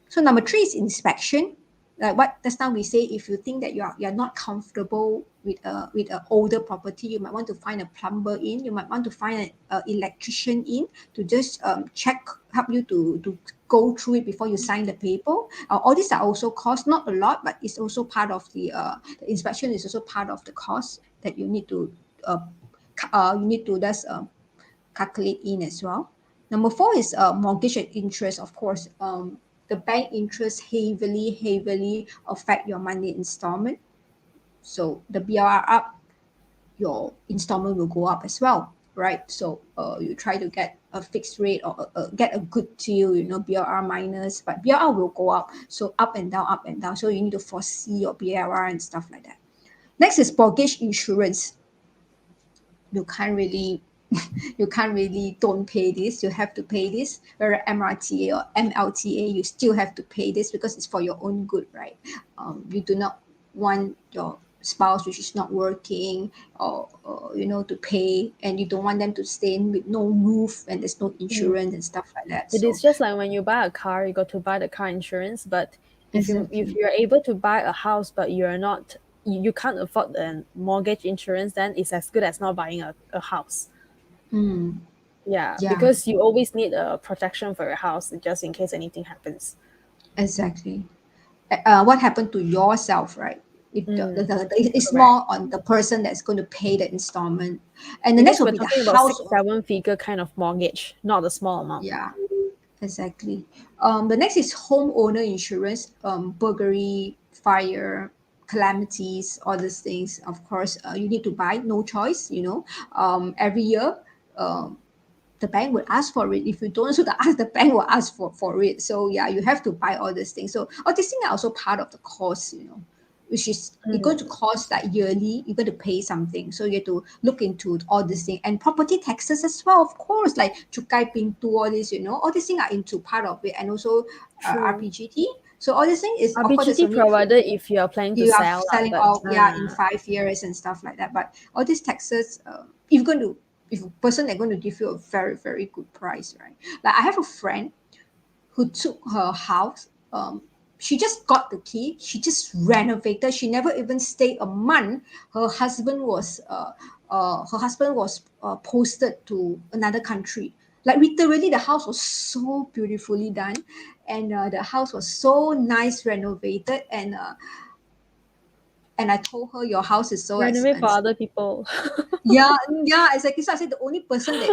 Speaker 3: So number 3 is inspection. Like what just now we say, if you think that you're not comfortable with an older property, you might want to find a plumber in. You might want to find an electrician in to just help you to go through it before you sign the paper. All these are also cost, not a lot, but it's also part of the inspection is also part of the cost that you need to just calculate in as well. Number 4 is mortgage and interest. Of course, the bank interest heavily affect your monthly installment. So the BRR up, your installment will go up as well, right? So you try to get a fixed rate, or get a good deal, BRR minus, but BRR will go up. So up and down, up and down. So you need to foresee your BRR and stuff like that. Next is mortgage insurance. You can't really don't pay this. You have to pay this. Whereas MRTA or MLTA, you still have to pay this because it's for your own good, right? You do not want your spouse which is not working, or to pay, and you don't want them to stay in with no roof and there's no insurance and stuff like that.
Speaker 2: It
Speaker 3: So
Speaker 2: is just like when you buy a car, you got to buy the car insurance. But if
Speaker 3: exactly.
Speaker 2: you're able to buy a house, but you're not, you can't afford the mortgage insurance, then it's as good as not buying a house.
Speaker 3: Mm,
Speaker 2: Yeah,
Speaker 3: yeah,
Speaker 2: because you always need a protection for your house just in case anything happens.
Speaker 3: exactly. What happened to yourself, right? It's
Speaker 2: Correct.
Speaker 3: more on the person that's going to pay the installment. And the next
Speaker 2: Because
Speaker 3: will
Speaker 2: we're
Speaker 3: be the
Speaker 2: talking about
Speaker 3: house.
Speaker 2: 6, 7 figure kind of mortgage, not a small amount.
Speaker 3: Yeah, exactly. The next is homeowner insurance, burglary, fire, calamities, all these things. Of course, you need to buy, no choice. Every year, um, the bank will ask for it. If you don't, so the bank will ask for it. So yeah, you have to buy all these things. So all these things are also part of the cost, which is it's going to cost like yearly. You're going to pay something, so you have to look into all these things, and property taxes as well, of course, like cukai pintu, all this, all these things are into part of it, and also
Speaker 2: True.
Speaker 3: RPGT. So all these things is, of course, it's
Speaker 2: RPGT
Speaker 3: only if
Speaker 2: provided if you are planning to
Speaker 3: you are
Speaker 2: sell,
Speaker 3: selling
Speaker 2: but
Speaker 3: off, yeah, in 5 years and stuff like that. But all these taxes, if a person they're going to give you a very very good price, right? Like I have a friend who took her house. She just got the key. She just renovated. She never even stayed a month. Her husband was posted to another country. Like literally, the house was so beautifully done, and the house was so nice, renovated, and I told her your house is so
Speaker 2: renovate for
Speaker 3: expensive.
Speaker 2: other people.
Speaker 3: Yeah, exactly. So I said the only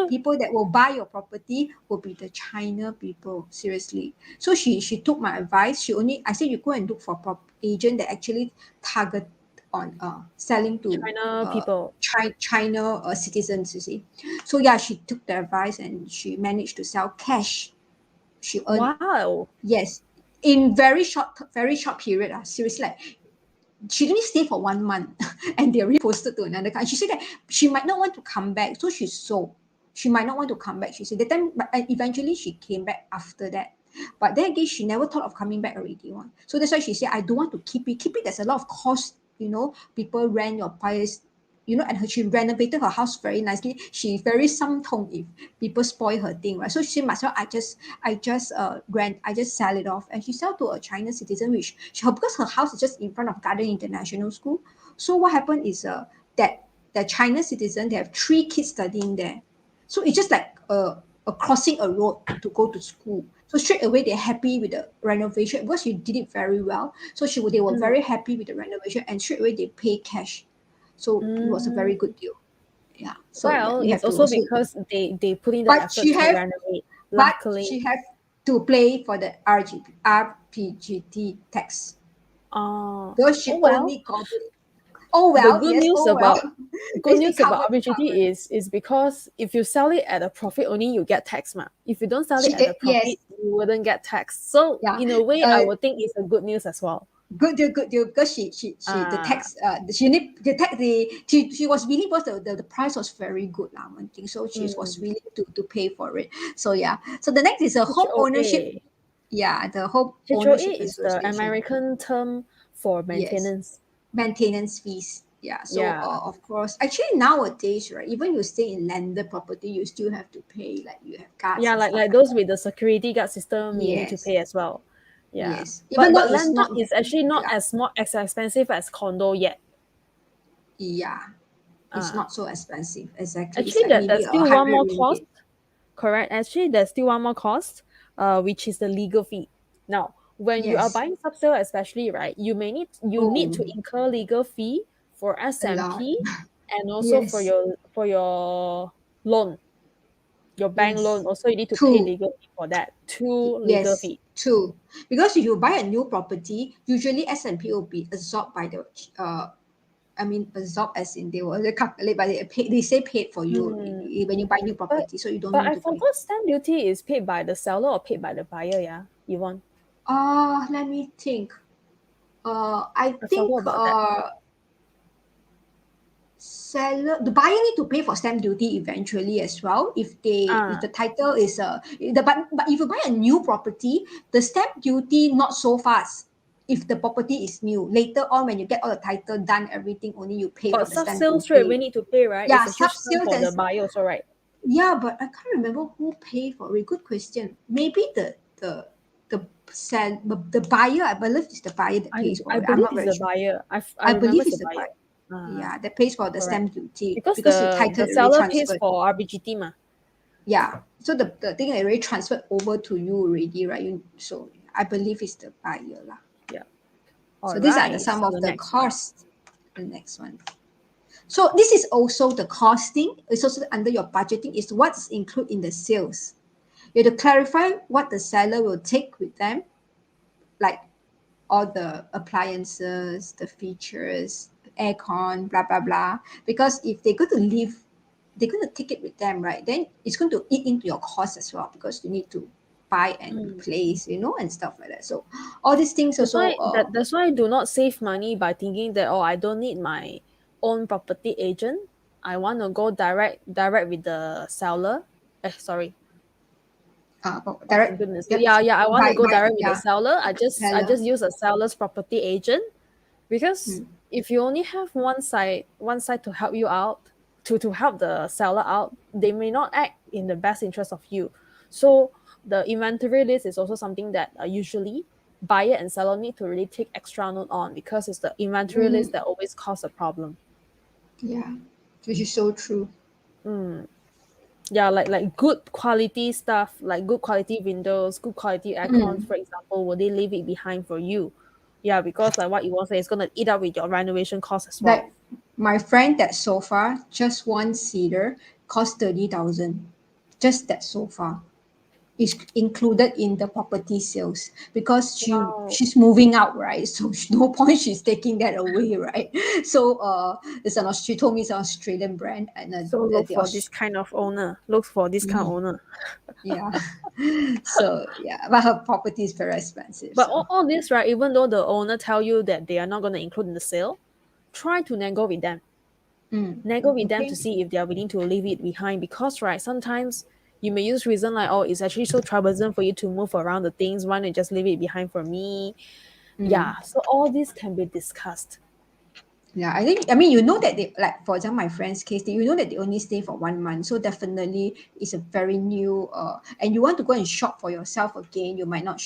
Speaker 3: people that will buy your property will be the China people. Seriously. So she took my advice. I said you go and look for agent that actually target on selling to
Speaker 2: China people.
Speaker 3: China citizens. You see. So yeah, she took the advice and she managed to sell cash. She earned,
Speaker 2: Wow.
Speaker 3: yes, in very short period. Seriously, like she only stayed for 1 month and they already posted to another country. She said that she might not want to come back, so she sold. She might not want to come back. She said that time, but eventually she came back after that. But then again, she never thought of coming back already. One. So that's why she said, I don't want to keep it. Keep it, there's a lot of cost, people rent your place, and she renovated her house very nicely. She's very samtong if people spoil her thing, right? So she said, myself, I just sell it off. And she sell to a China citizen, because her house is just in front of Garden International School. So what happened is that the China citizen, they have 3 kids studying there. So it's just like a crossing a road to go to school. So straight away they're happy with the renovation because she did it very well. So they were very happy with the renovation, and straight away they pay cash. So it was a very good deal. Yeah. So
Speaker 2: Well,
Speaker 3: you
Speaker 2: it's
Speaker 3: have to
Speaker 2: also because they put in the
Speaker 3: But
Speaker 2: effort
Speaker 3: she
Speaker 2: to
Speaker 3: have-
Speaker 2: renovate.
Speaker 3: but
Speaker 2: Luckily.
Speaker 3: she have to pay for the RPGT tax. Because she
Speaker 2: Oh well.
Speaker 3: only got it. Oh well,
Speaker 2: The good
Speaker 3: yes,
Speaker 2: news
Speaker 3: oh well.
Speaker 2: about good news about
Speaker 3: Covered.
Speaker 2: RBGT is because if you sell it at a profit only, you get tax, ma. If you don't sell
Speaker 3: She
Speaker 2: it at a
Speaker 3: did,
Speaker 2: profit,
Speaker 3: yes.
Speaker 2: you wouldn't get tax. So
Speaker 3: Yeah.
Speaker 2: in a way, I would think it's a good news as well.
Speaker 3: Good deal, because she the tax she need the tax she was willing because the price was very good one thing, so she was willing to pay for it. So yeah, so the next is a home ownership. Yeah, the home ownership
Speaker 2: HOA is the
Speaker 3: association.
Speaker 2: American term for maintenance.
Speaker 3: Maintenance fees. Yeah, so
Speaker 2: Yeah.
Speaker 3: of course, actually nowadays, right, even you stay in landed property, you still have to pay, like you have guards.
Speaker 2: Yeah,
Speaker 3: and
Speaker 2: like
Speaker 3: stuff
Speaker 2: those with the security guard system, you need to
Speaker 3: Yes.
Speaker 2: pay as well. Yeah.
Speaker 3: Yes. Even
Speaker 2: But
Speaker 3: though it's
Speaker 2: landed
Speaker 3: not
Speaker 2: is actually not
Speaker 3: yeah.
Speaker 2: as expensive as condo yet.
Speaker 3: Yeah, it's not so expensive. Exactly. It's
Speaker 2: Actually,
Speaker 3: like maybe
Speaker 2: there's
Speaker 3: a
Speaker 2: still one
Speaker 3: 100
Speaker 2: more
Speaker 3: ringgit.
Speaker 2: cost. Correct. Actually, there's still one more cost, which is the legal fee. Now, when you are
Speaker 3: Yes.
Speaker 2: buying subsale, especially, right, you need to incur legal fee for
Speaker 3: A lot.
Speaker 2: SMP and also for
Speaker 3: Yes.
Speaker 2: your loan, your bank
Speaker 3: Yes.
Speaker 2: loan. Also, you need to pay
Speaker 3: Two.
Speaker 2: legal fee for that. 2 legal
Speaker 3: Yes.
Speaker 2: fee.
Speaker 3: Two. Because if you buy a new property, usually S&P will be absorbed by the absorb as in they will calculate, but they say paid for you when you buy new property, so you don't
Speaker 2: But
Speaker 3: need
Speaker 2: I
Speaker 3: to pay.
Speaker 2: forgot stamp duty is paid by the seller or paid by the buyer. Yeah, Yvonne.
Speaker 3: Let me think. I think
Speaker 2: forgot about that.
Speaker 3: the buyer need to pay for stamp duty eventually as well if the title is but if you buy a new property, the stamp duty not so fast. If the property is new, later on when you get all the title done, everything, only you pay
Speaker 2: But
Speaker 3: for the stamp
Speaker 2: sales rate we
Speaker 3: duty.
Speaker 2: need to pay, right?
Speaker 3: Yeah,
Speaker 2: It's a huge sum
Speaker 3: sales
Speaker 2: for the
Speaker 3: and
Speaker 2: buyer also, right?
Speaker 3: yeah, but I can't remember who pay for it. Good question. Maybe the buyer, I believe it's the buyer that pays for
Speaker 2: I
Speaker 3: it. I'm
Speaker 2: believe
Speaker 3: not
Speaker 2: it's
Speaker 3: very
Speaker 2: the
Speaker 3: sure.
Speaker 2: buyer. I
Speaker 3: I
Speaker 2: remember
Speaker 3: believe
Speaker 2: it's
Speaker 3: it's
Speaker 2: the
Speaker 3: the
Speaker 2: buyer.
Speaker 3: buyer. Yeah, that pays for the stamp duty
Speaker 2: Because
Speaker 3: the
Speaker 2: the
Speaker 3: title already
Speaker 2: seller pays
Speaker 3: transferred.
Speaker 2: for RBGT, ma.
Speaker 3: Yeah, so the thing already transferred over to you already, right? So I believe it's the buyer lah.
Speaker 2: Yeah.
Speaker 3: So these are some of the costs. The next one. So this is also the costing. It's also under your budgeting. Is what's included in the sales. You have to clarify what the seller will take with them, like all the appliances, the features, aircon, blah blah blah. Because if they're going to leave, they're going to take it with them, right? Then it's going to eat into your cost as well because you need to buy and replace, and stuff like that. So all these things
Speaker 2: That's
Speaker 3: also.
Speaker 2: that's why I do not save money by thinking that I don't need my own property agent. I want to go direct with the seller. Sorry.
Speaker 3: Direct.
Speaker 2: Goodness. Yeah. I want to go direct with the
Speaker 3: yeah.
Speaker 2: seller. I just
Speaker 3: Seller.
Speaker 2: use a seller's property agent because if you only have one side to help you out, to help the seller out, they may not act in the best interest of you. So the inventory list is also something that usually buyer and seller need to really take extra note on because it's the inventory list that always cause a problem.
Speaker 3: Yeah, which is so true.
Speaker 2: Yeah, like good quality stuff, like good quality windows, good quality aircons, for example, will they leave it behind for you? Yeah, because like what you want to say, it's gonna eat up with your renovation cost as well.
Speaker 3: Like my friend, that sofa, just one cedar, cost 30,000. Just that sofa. is included in the property sales because
Speaker 2: Wow.
Speaker 3: she's moving out, right? So no point she's taking that away, right? So she told me it's an Australian brand, and
Speaker 2: So look for this kind of owner. Look for this kind of owner.
Speaker 3: yeah. So yeah, but her property is very expensive.
Speaker 2: But
Speaker 3: So
Speaker 2: all this, right, even though the owner tell you that they are not going to include in the sale, try to nego with them. Nego with them
Speaker 3: okay.
Speaker 2: to see if they are willing to leave it behind. Because, right, sometimes you may use reason like, oh, it's actually so troublesome for you to move around the things. Why don't you just leave it behind for me? Yeah, so all this can be discussed.
Speaker 3: Yeah, I mean, you know that they, like, for example, my friend's case, you know that they only stay for 1 month. So definitely it's a very new, and you want to go and shop for yourself again, you might not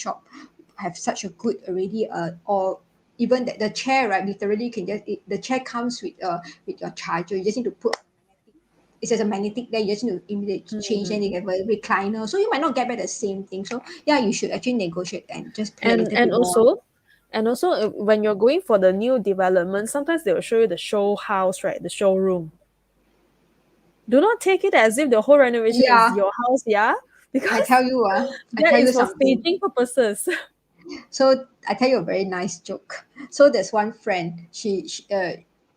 Speaker 3: have such a good already, or even the chair, right? Literally, you can the chair comes with your charger. You just need to put, it says a magnetic there, you just need to immediately change, and you get a recliner. So you might not get back the same thing. So yeah, you should actually negotiate and just pay a
Speaker 2: And
Speaker 3: little
Speaker 2: and
Speaker 3: bit more.
Speaker 2: also and also when you're going for the new development, sometimes they will show you the show house, right? The showroom. Do not take it as if the whole renovation is
Speaker 3: Yeah,
Speaker 2: your house, yeah?
Speaker 3: I
Speaker 2: Because
Speaker 3: tell you, I
Speaker 2: that
Speaker 3: tell you
Speaker 2: is for
Speaker 3: something.
Speaker 2: staging purposes.
Speaker 3: So I tell you a very nice joke. So there's one friend.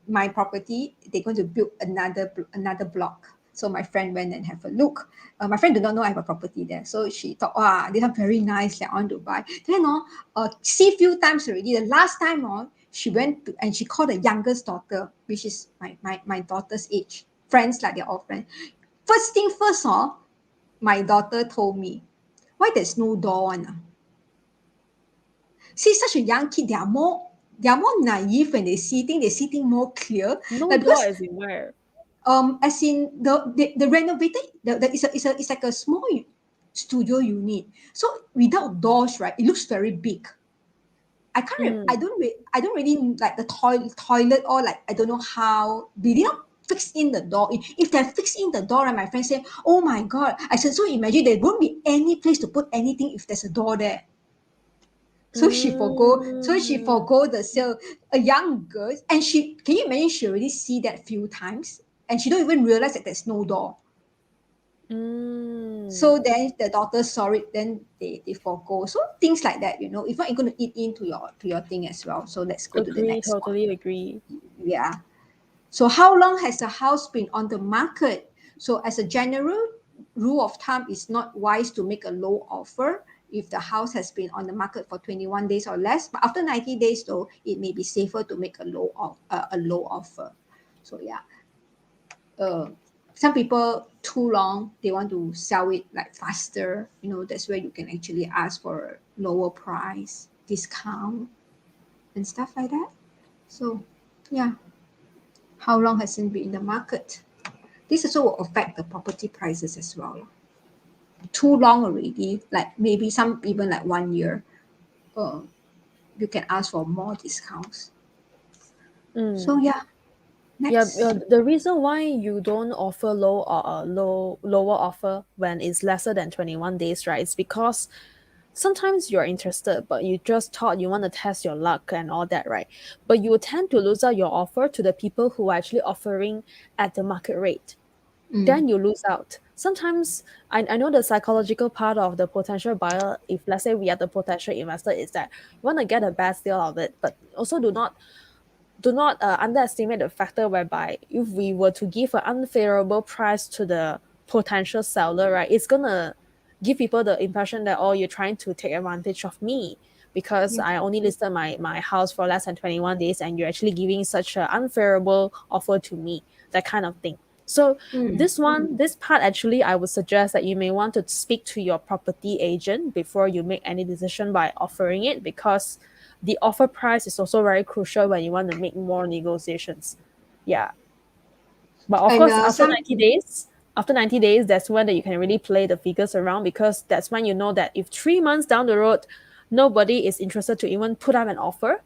Speaker 3: My property. They're going to build another block. So my friend went and have a look. My friend did not know I have a property there. So she thought, wow, they are very nice. Like, I want to buy. Then, see few times already. The last time, she went to, and she called the youngest daughter, which is my daughter's age. Friends, like they're all friends. First thing first, my daughter told me, why there's no door one? See, such a young kid, they are more naive when they see things. They see things more clear.
Speaker 2: No
Speaker 3: Like,
Speaker 2: door
Speaker 3: because
Speaker 2: as in where?
Speaker 3: as in the renovated, it's like a small studio unit. So without doors, right, it looks very big.
Speaker 2: Mm.
Speaker 3: I don't really like the toilet, or like, I don't know how they did not fix in the door. If they fix in the door, and my friend said, oh my god, I said, so imagine there won't be any place to put anything if there's a door there.
Speaker 2: Mm.
Speaker 3: So she forgo the sale. A young girl, and she, can you imagine, she already see that few times, and she don't even realize that there's no door.
Speaker 2: Mm.
Speaker 3: So then the daughter saw it, then they forgo. So things like that, if not, you're going to eat into your thing as well. So let's go to the
Speaker 2: Agree,
Speaker 3: next one.
Speaker 2: totally agree.
Speaker 3: Yeah. So how long has the house been on the market? So as a general rule of thumb, it's not wise to make a low offer if the house has been on the market for 21 days or less. But after 90 days, though, it may be safer to make a low offer. So yeah, uh, some people too long, they want to sell it like faster. That's where you can actually ask for a lower price, discount, and stuff like that. So yeah, how long has it been in the market? This also will affect the property prices as well. Too long already, like maybe some even like 1 year, uh, you can ask for more discounts. So
Speaker 2: Mm.
Speaker 3: yeah,
Speaker 2: Yeah,
Speaker 3: next.
Speaker 2: the reason why you don't offer lower offer when it's lesser than 21 days, right? Is because sometimes you're interested, but you just thought you want to test your luck and all that, right? But you will tend to lose out your offer to the people who are actually offering at the market rate.
Speaker 3: Mm,
Speaker 2: Then you lose out. Sometimes I know the psychological part of the potential buyer, if let's say we are the potential investor, is that you want to get a best deal of it, but also do not underestimate the factor whereby if we were to give an unfavorable price to the potential seller, right, it's gonna give people the impression that, oh, you're trying to take advantage of me because
Speaker 3: yeah.
Speaker 2: I only listed my house for less than 21 days and you're actually giving such an unfavorable offer to me, that kind of thing. So
Speaker 3: Mm.
Speaker 2: this part, actually, I would suggest that you may want to speak to your property agent before you make any decision by offering it, because the offer price is also very crucial when you want to make more negotiations. Yeah. But of
Speaker 3: And
Speaker 2: course,
Speaker 3: some.
Speaker 2: after 90 days, that's when that you can really play the figures around, because that's when you know that if 3 months down the road, nobody is interested to even put up an offer,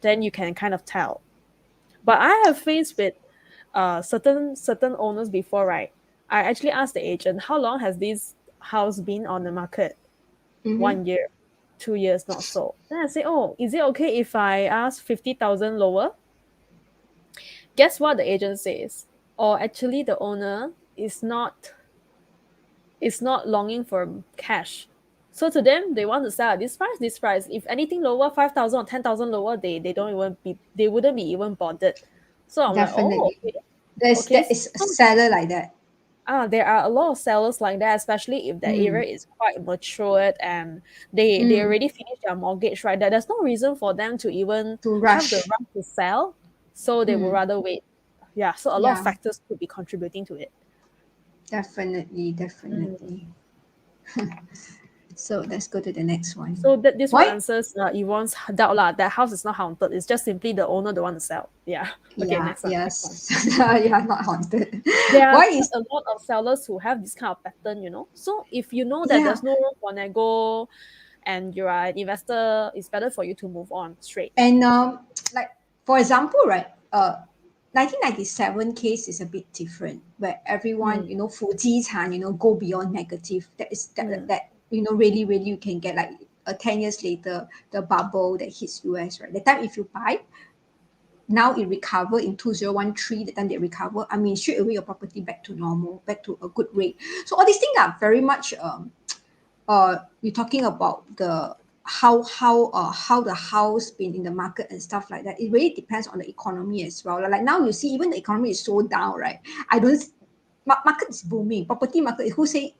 Speaker 2: then you can kind of tell. But I have faced with certain owners before, right? I actually asked the agent, how long has this house been on the market?
Speaker 3: Mhm.
Speaker 2: 1 year, 2 years, not so. Then I say, oh, is it okay if I ask 50,000 lower? Guess what the agent says? Or actually, the owner is not longing for cash. So to them, they want to sell at this price, this price. If anything lower, 5,000 or 10,000 lower, they don't even be, they wouldn't be even bothered. So I'm like, oh,
Speaker 3: Definitely.
Speaker 2: okay.
Speaker 3: There is a
Speaker 2: So
Speaker 3: seller like that.
Speaker 2: there are a lot of sellers like that, especially if the area
Speaker 3: Mm.
Speaker 2: is quite matured and they
Speaker 3: Mm.
Speaker 2: already finished their mortgage, right? There's no reason for them to even
Speaker 3: To
Speaker 2: have the
Speaker 3: rush.
Speaker 2: rush to sell. So they would
Speaker 3: Mm.
Speaker 2: rather wait. Yeah, so a lot of
Speaker 3: Yeah,
Speaker 2: factors could be contributing to it.
Speaker 3: definitely,
Speaker 2: Mm.
Speaker 3: definitely. So let's go to the next one.
Speaker 2: So that this one
Speaker 3: Why?
Speaker 2: answers Yvonne's doubt lah. That house is not haunted. It's just simply the owner don't want to sell. Yeah. Okay,
Speaker 3: Yeah,
Speaker 2: next one. Next one.
Speaker 3: yes. Yeah, not haunted.
Speaker 2: There are
Speaker 3: Why
Speaker 2: quite
Speaker 3: is
Speaker 2: a lot of sellers who have this kind of pattern, you know. So if you know that
Speaker 3: yeah,
Speaker 2: there's no room for nego and you're an investor, it's better for you to move on straight.
Speaker 3: and like for example, right? 1997 case is a bit different, where everyone,
Speaker 2: Mm,
Speaker 3: 负资产, go beyond negative. That is
Speaker 2: mm.
Speaker 3: really, really you can get like 10 years later, the bubble that hits US, right? The time if you buy, now it recover in 2013, the time they recover, I mean, straight away your property back to normal, back to a good rate. So all these things are very much you're talking about the how the house been in the market and stuff like that. It really depends on the economy as well. Like now you see even the economy is so down, right? I don't market is booming. Property market, who say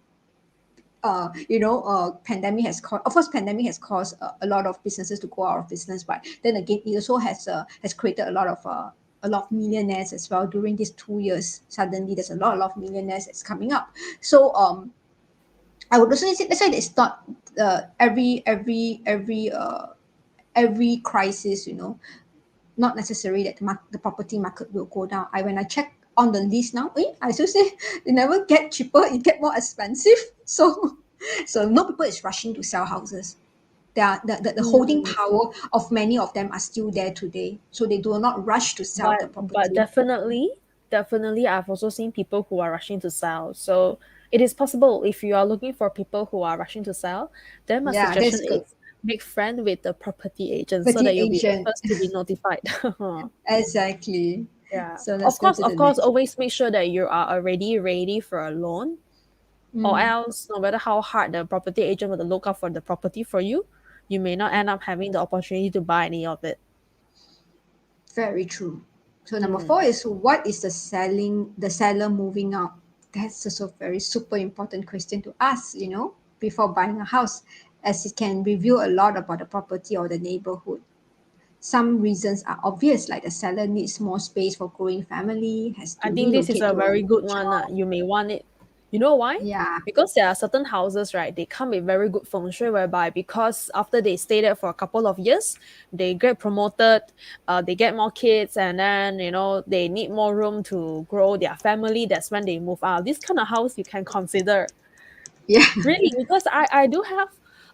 Speaker 3: pandemic has caused, of course, pandemic has caused a lot of businesses to go out of business, but then again, it also has created a lot of millionaires as well during these 2 years. Suddenly, there's a lot of millionaires that's coming up. So I would also say that's why it's not every crisis, not necessary that the property market will go down. When I check on the list now, I still say they never get cheaper, it get more expensive. So no people is rushing to sell houses. The holding
Speaker 2: Mm.
Speaker 3: power of many of them are still there today. So they do not rush to sell the
Speaker 2: But
Speaker 3: property.
Speaker 2: definitely, I've also seen people who are rushing to sell. So it is possible if you are looking for people who are rushing to sell, then my
Speaker 3: Yeah,
Speaker 2: suggestion
Speaker 3: that's good.
Speaker 2: is make friend with the property agent so
Speaker 3: Property
Speaker 2: that you'll be the
Speaker 3: agent.
Speaker 2: first to be notified.
Speaker 3: Exactly.
Speaker 2: Yeah.
Speaker 3: So let's go to the
Speaker 2: Of course,
Speaker 3: next.
Speaker 2: always make sure that you are already ready for a loan, or
Speaker 3: Mm,
Speaker 2: else no matter how hard the property agent will look out for the property for you, you may not end up having the opportunity to buy any of it.
Speaker 3: very true. So number
Speaker 2: Mm.
Speaker 3: four is, what is the seller moving out? That's also a very super important question to ask, before buying a house, as it can reveal a lot about the property or the neighborhood. Some reasons are obvious, like the seller needs more space for growing family, has
Speaker 2: I
Speaker 3: to
Speaker 2: think this is
Speaker 3: relocate
Speaker 2: a
Speaker 3: to a
Speaker 2: very
Speaker 3: new
Speaker 2: good one.
Speaker 3: job.
Speaker 2: You may want it. You know why?
Speaker 3: Yeah,
Speaker 2: Because there are certain houses, right? They come with very good feng shui, whereby because after they stay there for a couple of years, they get promoted, they get more kids, and then they need more room to grow their family. That's when they move out. This kind of house you can consider.
Speaker 3: yeah,
Speaker 2: Really, because I do have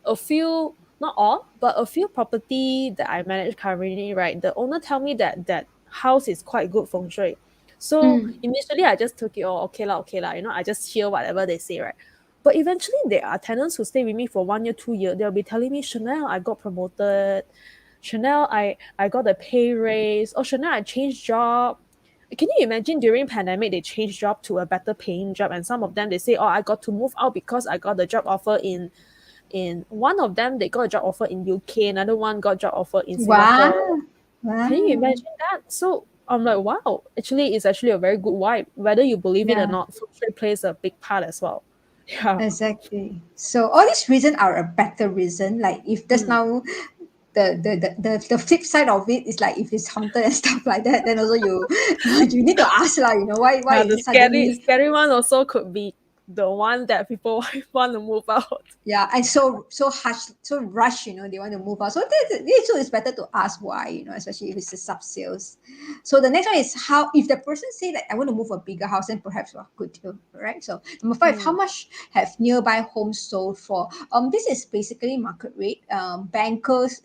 Speaker 2: a few, not all, but a few property that I manage currently, right? The owner tell me that house is quite good feng shui. So
Speaker 3: mm,
Speaker 2: initially I just took it, oh, okay lah, I just hear whatever they say, right? But eventually there are tenants who stay with me for 1 year, 2 year. They'll be telling me, Chanel, I got promoted. Chanel, I got a pay raise. Oh, Chanel, I changed job. Can you imagine during pandemic they changed job to a better paying job, and some of them they say, oh, I got to move out because I got a job offer in one of them, they got a job offer in UK, another one got job offer in
Speaker 3: wow,
Speaker 2: Singapore. Can you
Speaker 3: wow,
Speaker 2: imagine that? So I'm like, wow, actually it's actually a very good vibe. Whether you believe it or
Speaker 3: yeah.
Speaker 2: not, feng shui plays a big part as well. Yeah.
Speaker 3: Exactly. So all these reasons are a better reason. Like if there's
Speaker 2: Mm.
Speaker 3: now the flip side of it is like if it's haunted and stuff like that, then also you you need to ask lah, why
Speaker 2: The
Speaker 3: is suddenly.
Speaker 2: scary one also could be the one that people want to move out.
Speaker 3: Yeah, and so hush, so rush, they want to move out. So so it's better to ask why, especially if it's a sub sales. So the next one is, how if the person say that I want to move a bigger house, then perhaps a good deal, right? So number five, how
Speaker 2: Mm.
Speaker 3: much have nearby homes sold for? This is basically market rate. Bankers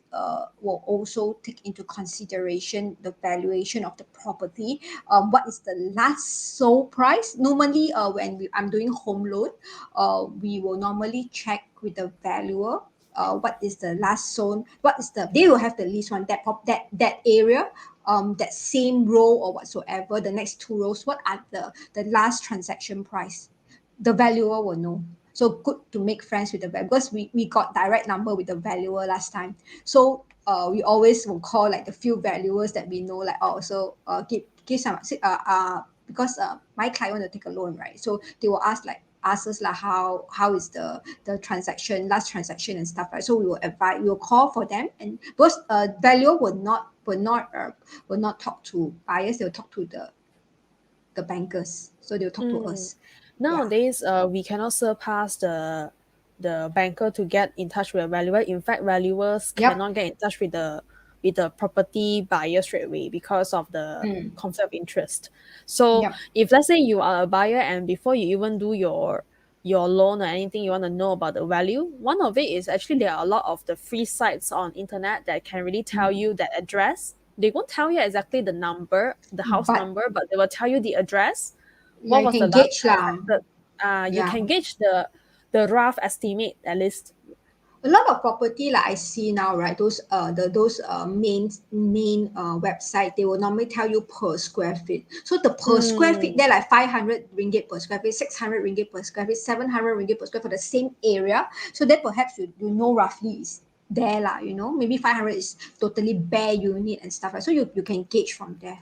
Speaker 3: will also take into consideration the valuation of the property. What is the last sold price? Normally, when I'm doing home loan, we will normally check with the valuer, what is the last zone, what is they will have the least one, that area, that same row or whatsoever, the next two rows, what are the last transaction price, the valuer will know. So good to make friends with the valuer, because we got direct number with the valuer last time. So we always will call like the few valuers that we know, like, oh, so give some because my client want to take a loan, right? So they will ask us like how is the last transaction and stuff, right? So we will call for them, and because valuer will not talk to buyers, they'll talk to the bankers, so they'll talk to us.
Speaker 2: Nowadays, we cannot surpass the banker to get in touch with a valuer. In fact, valuers
Speaker 3: Yep.
Speaker 2: cannot get in touch with the property buyer straight away because of the conflict of interest. So
Speaker 3: Yep.
Speaker 2: if let's say you are a buyer and before you even do your loan or anything you want to know about the value, one of it is actually there are a lot of the free sites on internet that can really tell you that address. They won't tell you exactly the number, the house
Speaker 3: But
Speaker 2: number, but they will tell you the address.
Speaker 3: yeah,
Speaker 2: What
Speaker 3: you
Speaker 2: was the
Speaker 3: can
Speaker 2: last
Speaker 3: gauge lah.
Speaker 2: transacted? You
Speaker 3: Yeah.
Speaker 2: can gauge the rough estimate at least.
Speaker 3: A lot of property like I see now, right? Those main website, they will normally tell you per square feet. So the per square feet, they're like 500 ringgit per square feet, 600 ringgit per square feet, 700 ringgit per square feet for the same area. So that perhaps you know roughly is there lah, you know, maybe 500 is totally bare unit and stuff, right? So you can gauge from there.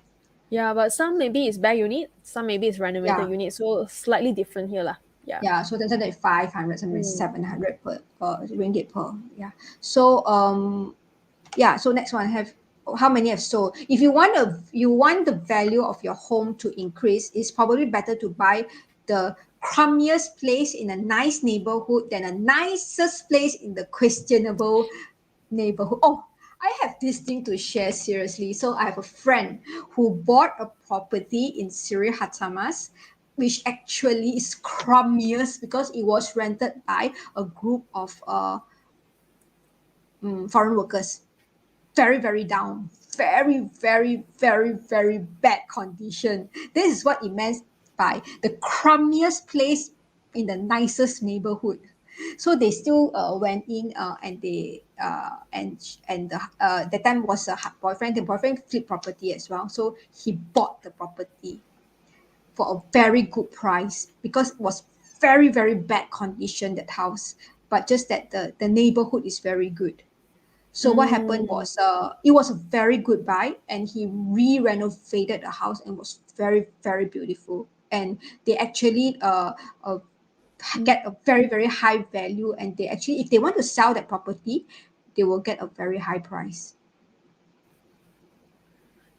Speaker 2: Yeah, but some maybe it's bare unit, some maybe it's renovated
Speaker 3: Yeah.
Speaker 2: unit, so slightly different here lah. Yeah.
Speaker 3: Yeah, so that's like 500, something 700 per ringgit per. Yeah. So yeah. So next one, have how many have sold? If you want the value of your home to increase, it's probably better to buy the crummiest place in a nice neighborhood than a nicest place in the questionable neighborhood. Oh, I have this thing to share seriously. So I have a friend who bought a property in 𝗬𝗲𝗳𝗧, which actually is crummiest because it was rented by a group of foreign workers. Very, very down. Very, very, very, very bad condition. This is what it meant by the crummiest place in the nicest neighborhood. So they still went in and they that time was a boyfriend. The boyfriend flipped property as well. So he bought the property for a very good price because it was very, very bad condition, that house. But just that the neighborhood is very good. So what happened was it was a very good buy, and he re-renovated the house and was very, very beautiful. And they actually get a very, very high value, and they actually, if they want to sell that property, they will get a very high price.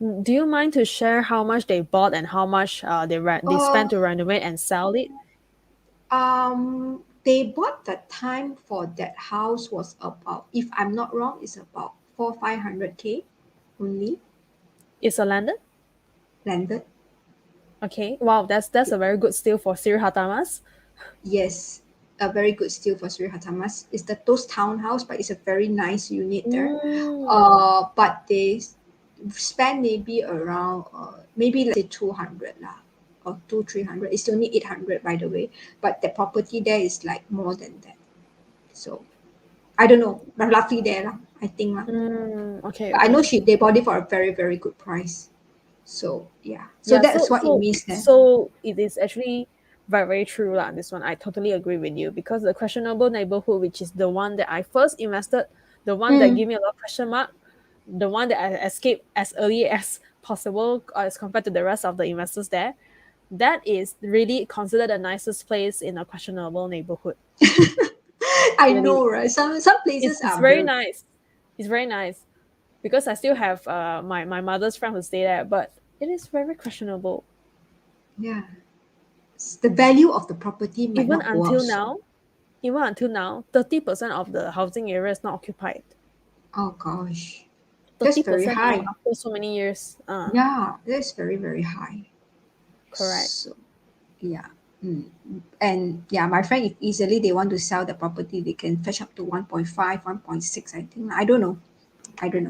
Speaker 2: Do you mind to share how much they bought and how much they spent to renovate and sell it?
Speaker 3: They bought the time for that house was about, if I'm not wrong, it's about 500K only
Speaker 2: It's a landed?
Speaker 3: landed.
Speaker 2: Okay. Wow, that's a very good steal for 𝗬𝗲𝗳𝗧.
Speaker 3: Yes, a very good steal for 𝗬𝗲𝗳𝗧. It's those townhouse, but it's a very nice unit there. But they spend maybe around maybe let's say 200 lah, or 300. It's only 800, by the way, but the property there is like more than that. So I don't know, but roughly there lah, I think lah.
Speaker 2: Okay.
Speaker 3: But I know they bought it for a very, very good price. So yeah, so that's what it means then.
Speaker 2: So it is actually very, very true lah. This one I totally agree with you, because the questionable neighborhood, which is the one that I first invested, the one that gave me a lot of question mark, the one that I escaped as early as possible as compared to the rest of the investors there, that is really considered the nicest place in a questionable neighborhood.
Speaker 3: I know, right? Some places
Speaker 2: It's very nice. It's very nice because I still have my mother's friend who stay there, but it is very questionable.
Speaker 3: Yeah, the value of the property might
Speaker 2: Even
Speaker 3: not go up.
Speaker 2: Even until now, 30% of the housing area is not occupied.
Speaker 3: Oh gosh, that's very
Speaker 2: 30%
Speaker 3: high.
Speaker 2: after so many years.
Speaker 3: Yeah, that's very, very high.
Speaker 2: Correct.
Speaker 3: So, yeah. And yeah, my friend, if easily they want to sell the property, they can fetch up to 1.5, 1.6, I think. I don't know.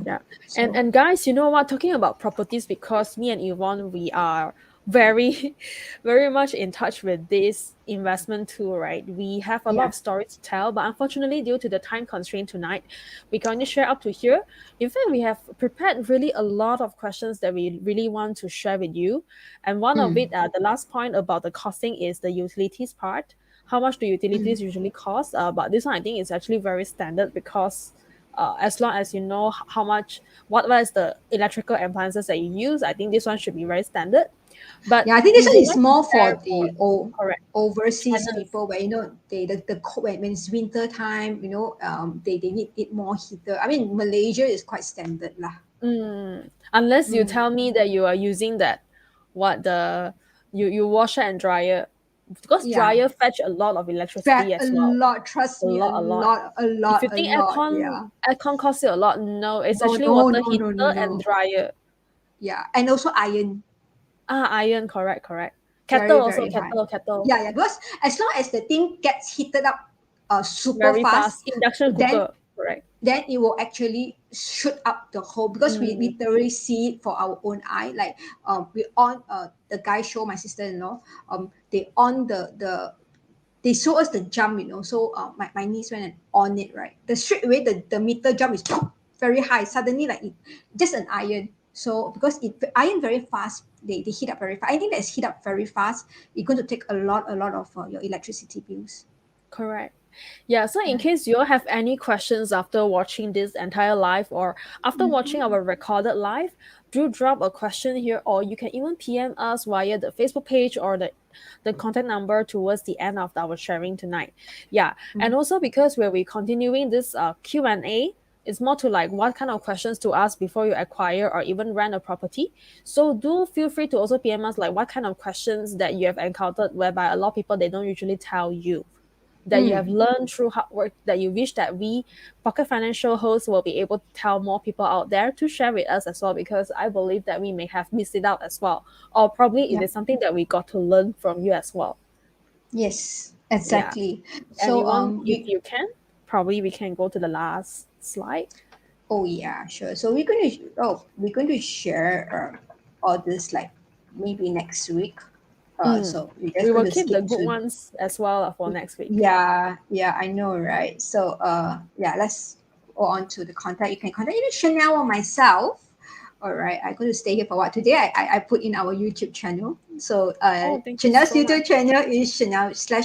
Speaker 2: Yeah.
Speaker 3: So,
Speaker 2: And guys, you know what? Talking about properties, because me and Yvonne, we are very, very much in touch with this investment tool, right? We have a lot of stories to tell, but unfortunately, due to the time constraint tonight, we can only share up to here. In fact, we have prepared really a lot of questions that we really want to share with you. And one of it, the last point about the costing is the utilities part. how much do utilities usually cost. But this one I think is actually very standard because as long as you know how much, what is the electrical appliances that you use, I think this one should be very standard. But
Speaker 3: Yeah, I think
Speaker 2: we
Speaker 3: this one
Speaker 2: would
Speaker 3: is
Speaker 2: like to
Speaker 3: more
Speaker 2: share
Speaker 3: for
Speaker 2: for
Speaker 3: the
Speaker 2: correct
Speaker 3: overseas
Speaker 2: tenants.
Speaker 3: people where the cold when it's winter time, they need it more heater. I mean, Malaysia is quite standard lah.
Speaker 2: Unless you
Speaker 3: Mm.
Speaker 2: tell me that you are using that, what the you washer and dryer, because
Speaker 3: Yeah,
Speaker 2: dryer fetch a lot of electricity
Speaker 3: fat a
Speaker 2: as well.
Speaker 3: lot. Trust
Speaker 2: A
Speaker 3: me, a
Speaker 2: lot, a lot.
Speaker 3: lot, a
Speaker 2: If
Speaker 3: lot,
Speaker 2: you
Speaker 3: a
Speaker 2: think
Speaker 3: lot. Yeah.
Speaker 2: aircon costs you a lot, no, it's
Speaker 3: No,
Speaker 2: actually
Speaker 3: no,
Speaker 2: water
Speaker 3: no, no, no,
Speaker 2: heater and
Speaker 3: no.
Speaker 2: dryer.
Speaker 3: Yeah, and also iron,
Speaker 2: Iron, correct, correct.
Speaker 3: very,
Speaker 2: Kettle also,
Speaker 3: very high.
Speaker 2: kettle.
Speaker 3: Yeah, yeah. Because as long as the thing gets heated up, super
Speaker 2: Very
Speaker 3: fast,
Speaker 2: fast. Induction
Speaker 3: then
Speaker 2: cooker, correct.
Speaker 3: it will actually shoot up the whole, because we
Speaker 2: Mm,
Speaker 3: literally see it for our own eye. Like we on the guy show my sister-in-law, they on they show us the jump, so my niece went and on it, right, the straight away the meter jump is pop, very high suddenly, like it, just an iron. So because it iron very fast, they heat up very fast. I think that's heat up very fast, it's going to take a lot of your electricity bills.
Speaker 2: correct. Yeah, so in
Speaker 3: Yeah.
Speaker 2: case you all have any questions after watching this entire live or after watching
Speaker 3: Mhm.
Speaker 2: our recorded live, do drop a question here, or you can even PM us via the Facebook page or the contact number towards the end of our sharing tonight. Yeah, and also because we'll be continuing this Q&A, it's more to like what kind of questions to ask before you acquire or even rent a property. So do feel free to also PM us like what kind of questions that you have encountered whereby a lot of people they don't usually tell you, that you have
Speaker 3: Mm.
Speaker 2: learned through hard work, that you wish that we Pocket Financial hosts will be able to tell more people out there to share with us as well, because I believe that we may have missed it out as well, or probably it
Speaker 3: Yeah.
Speaker 2: is something that we got to learn from you as well.
Speaker 3: Yes,
Speaker 2: Yeah,
Speaker 3: exactly.
Speaker 2: and
Speaker 3: So
Speaker 2: if you can, probably we can go to the last slide.
Speaker 3: oh yeah, sure. So we're going to share all this like maybe next week. So we're
Speaker 2: We
Speaker 3: just going
Speaker 2: will
Speaker 3: to
Speaker 2: keep the
Speaker 3: skip
Speaker 2: good
Speaker 3: to.
Speaker 2: ones as well for next week.
Speaker 3: Yeah, yeah, I know, right? So yeah, let's go on to the contact. You can contact either Chanel or myself. All right, I'm going to stay here for what today. I put in our YouTube channel. So
Speaker 2: Oh, thank you
Speaker 3: Chanel's
Speaker 2: so
Speaker 3: YouTube
Speaker 2: much.
Speaker 3: channel is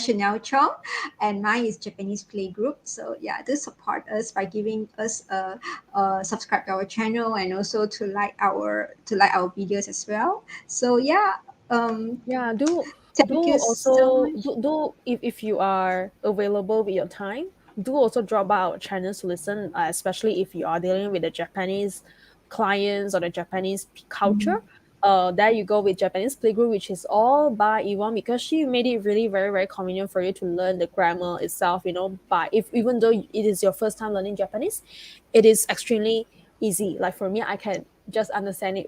Speaker 3: Chanel Chong, and mine is Japanese Playgroup. So yeah, do support us by giving us subscribe to our channel, and also to like our videos as well. So yeah,
Speaker 2: Yeah, do
Speaker 3: thank you so
Speaker 2: also
Speaker 3: much.
Speaker 2: if you are available with your time, do also drop by our channels to listen, especially if you are dealing with the Japanese clients or the Japanese culture. There you go with Japanese Playgroup, which is all by Iwan, because she made it really very very convenient for you to learn the grammar itself. By if even though it is your first time learning Japanese, it is extremely easy. Like for me, I can just understand it,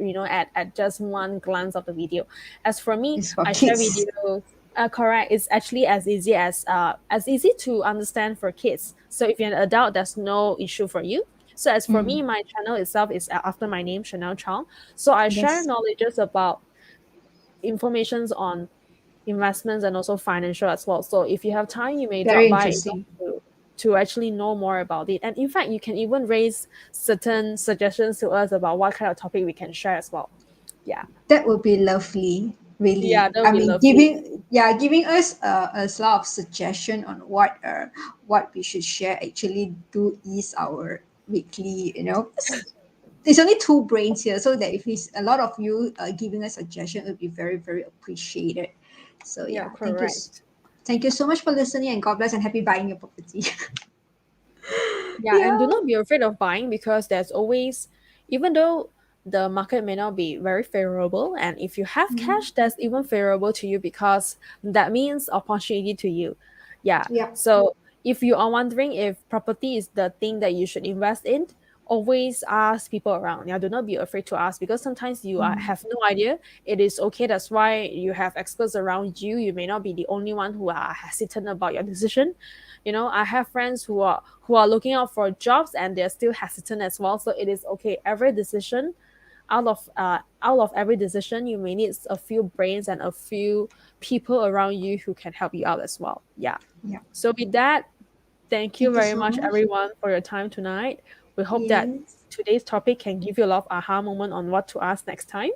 Speaker 2: at just one glance of the video. As for me,
Speaker 3: It's for
Speaker 2: I share
Speaker 3: kids.
Speaker 2: videos. Correct. It's actually as easy to understand for kids. So if you're an adult, there's no issue for you. So as for me,
Speaker 3: Mm,
Speaker 2: my channel itself is after my name, Chanel Chong. So I share
Speaker 3: yes.
Speaker 2: knowledges about informations on investments and also financial as well. So if you have time, you may
Speaker 3: Very
Speaker 2: drop by,
Speaker 3: interesting.
Speaker 2: to actually know more about it. And in fact, you can even raise certain suggestions to us about what kind of topic we can share as well. Yeah.
Speaker 3: That would be lovely.
Speaker 2: Yeah,
Speaker 3: Really.
Speaker 2: that would
Speaker 3: I
Speaker 2: be
Speaker 3: mean,
Speaker 2: lovely.
Speaker 3: giving us a lot of suggestion on what we should share actually do ease our weekly. There's only two brains here, so that if it's a lot of you giving us suggestion, it would be very very appreciated. So
Speaker 2: Yeah,
Speaker 3: yeah,
Speaker 2: correct.
Speaker 3: thank you so much for listening, and God bless, and happy buying your property.
Speaker 2: Yeah, and do
Speaker 3: Yeah.
Speaker 2: not be afraid of buying, because there's always, even though the market may not be very favorable, and if you have
Speaker 3: Mhm.
Speaker 2: cash, that's even favorable to you, because that means opportunity to you. Yeah.
Speaker 3: Yeah.
Speaker 2: So if you are wondering if property is the thing that you should invest in, always ask people around. Yeah, do not be afraid to ask, because sometimes you have no idea. It is okay. That's why you have experts around you. You may not be the only one who are hesitant about your decision. I have friends who are looking out for jobs and they're still hesitant as well. So it is okay. Every decision, out of every decision, you may need a few brains and a few people around you who can help you out as well. Yeah.
Speaker 3: Yeah.
Speaker 2: So with that, thank you
Speaker 3: Thank you
Speaker 2: very
Speaker 3: so
Speaker 2: much
Speaker 3: much.
Speaker 2: everyone for your time tonight. We hope that
Speaker 3: Yes.
Speaker 2: today's topic can give you a lot of aha moment on what to ask next time.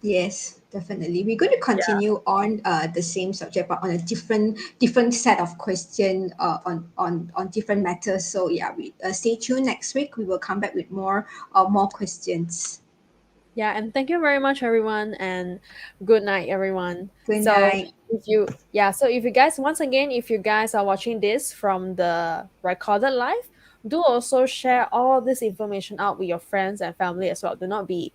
Speaker 3: Yes, definitely. We're going to continue on the same subject, but on a different set of question on different matters. So yeah, we stay tuned next week. We will come back with more questions.
Speaker 2: Yeah, and thank you very much, everyone, and good night, everyone.
Speaker 3: Good
Speaker 2: So
Speaker 3: night.
Speaker 2: if you guys, once again, if you guys are watching this from the recorded live, do also share all this information out with your friends and family as well. Do not be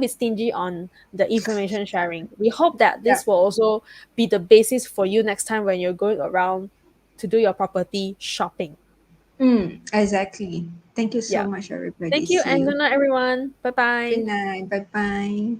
Speaker 2: stingy on the information sharing. We hope that
Speaker 3: Yeah.
Speaker 2: this will also be the basis for you next time when you're going around to do your property shopping.
Speaker 3: Exactly. Thank you so
Speaker 2: Yeah.
Speaker 3: much, everybody.
Speaker 2: Thank you
Speaker 3: See
Speaker 2: and
Speaker 3: you.
Speaker 2: good night, everyone. Bye
Speaker 3: Good
Speaker 2: bye.
Speaker 3: night. Bye bye.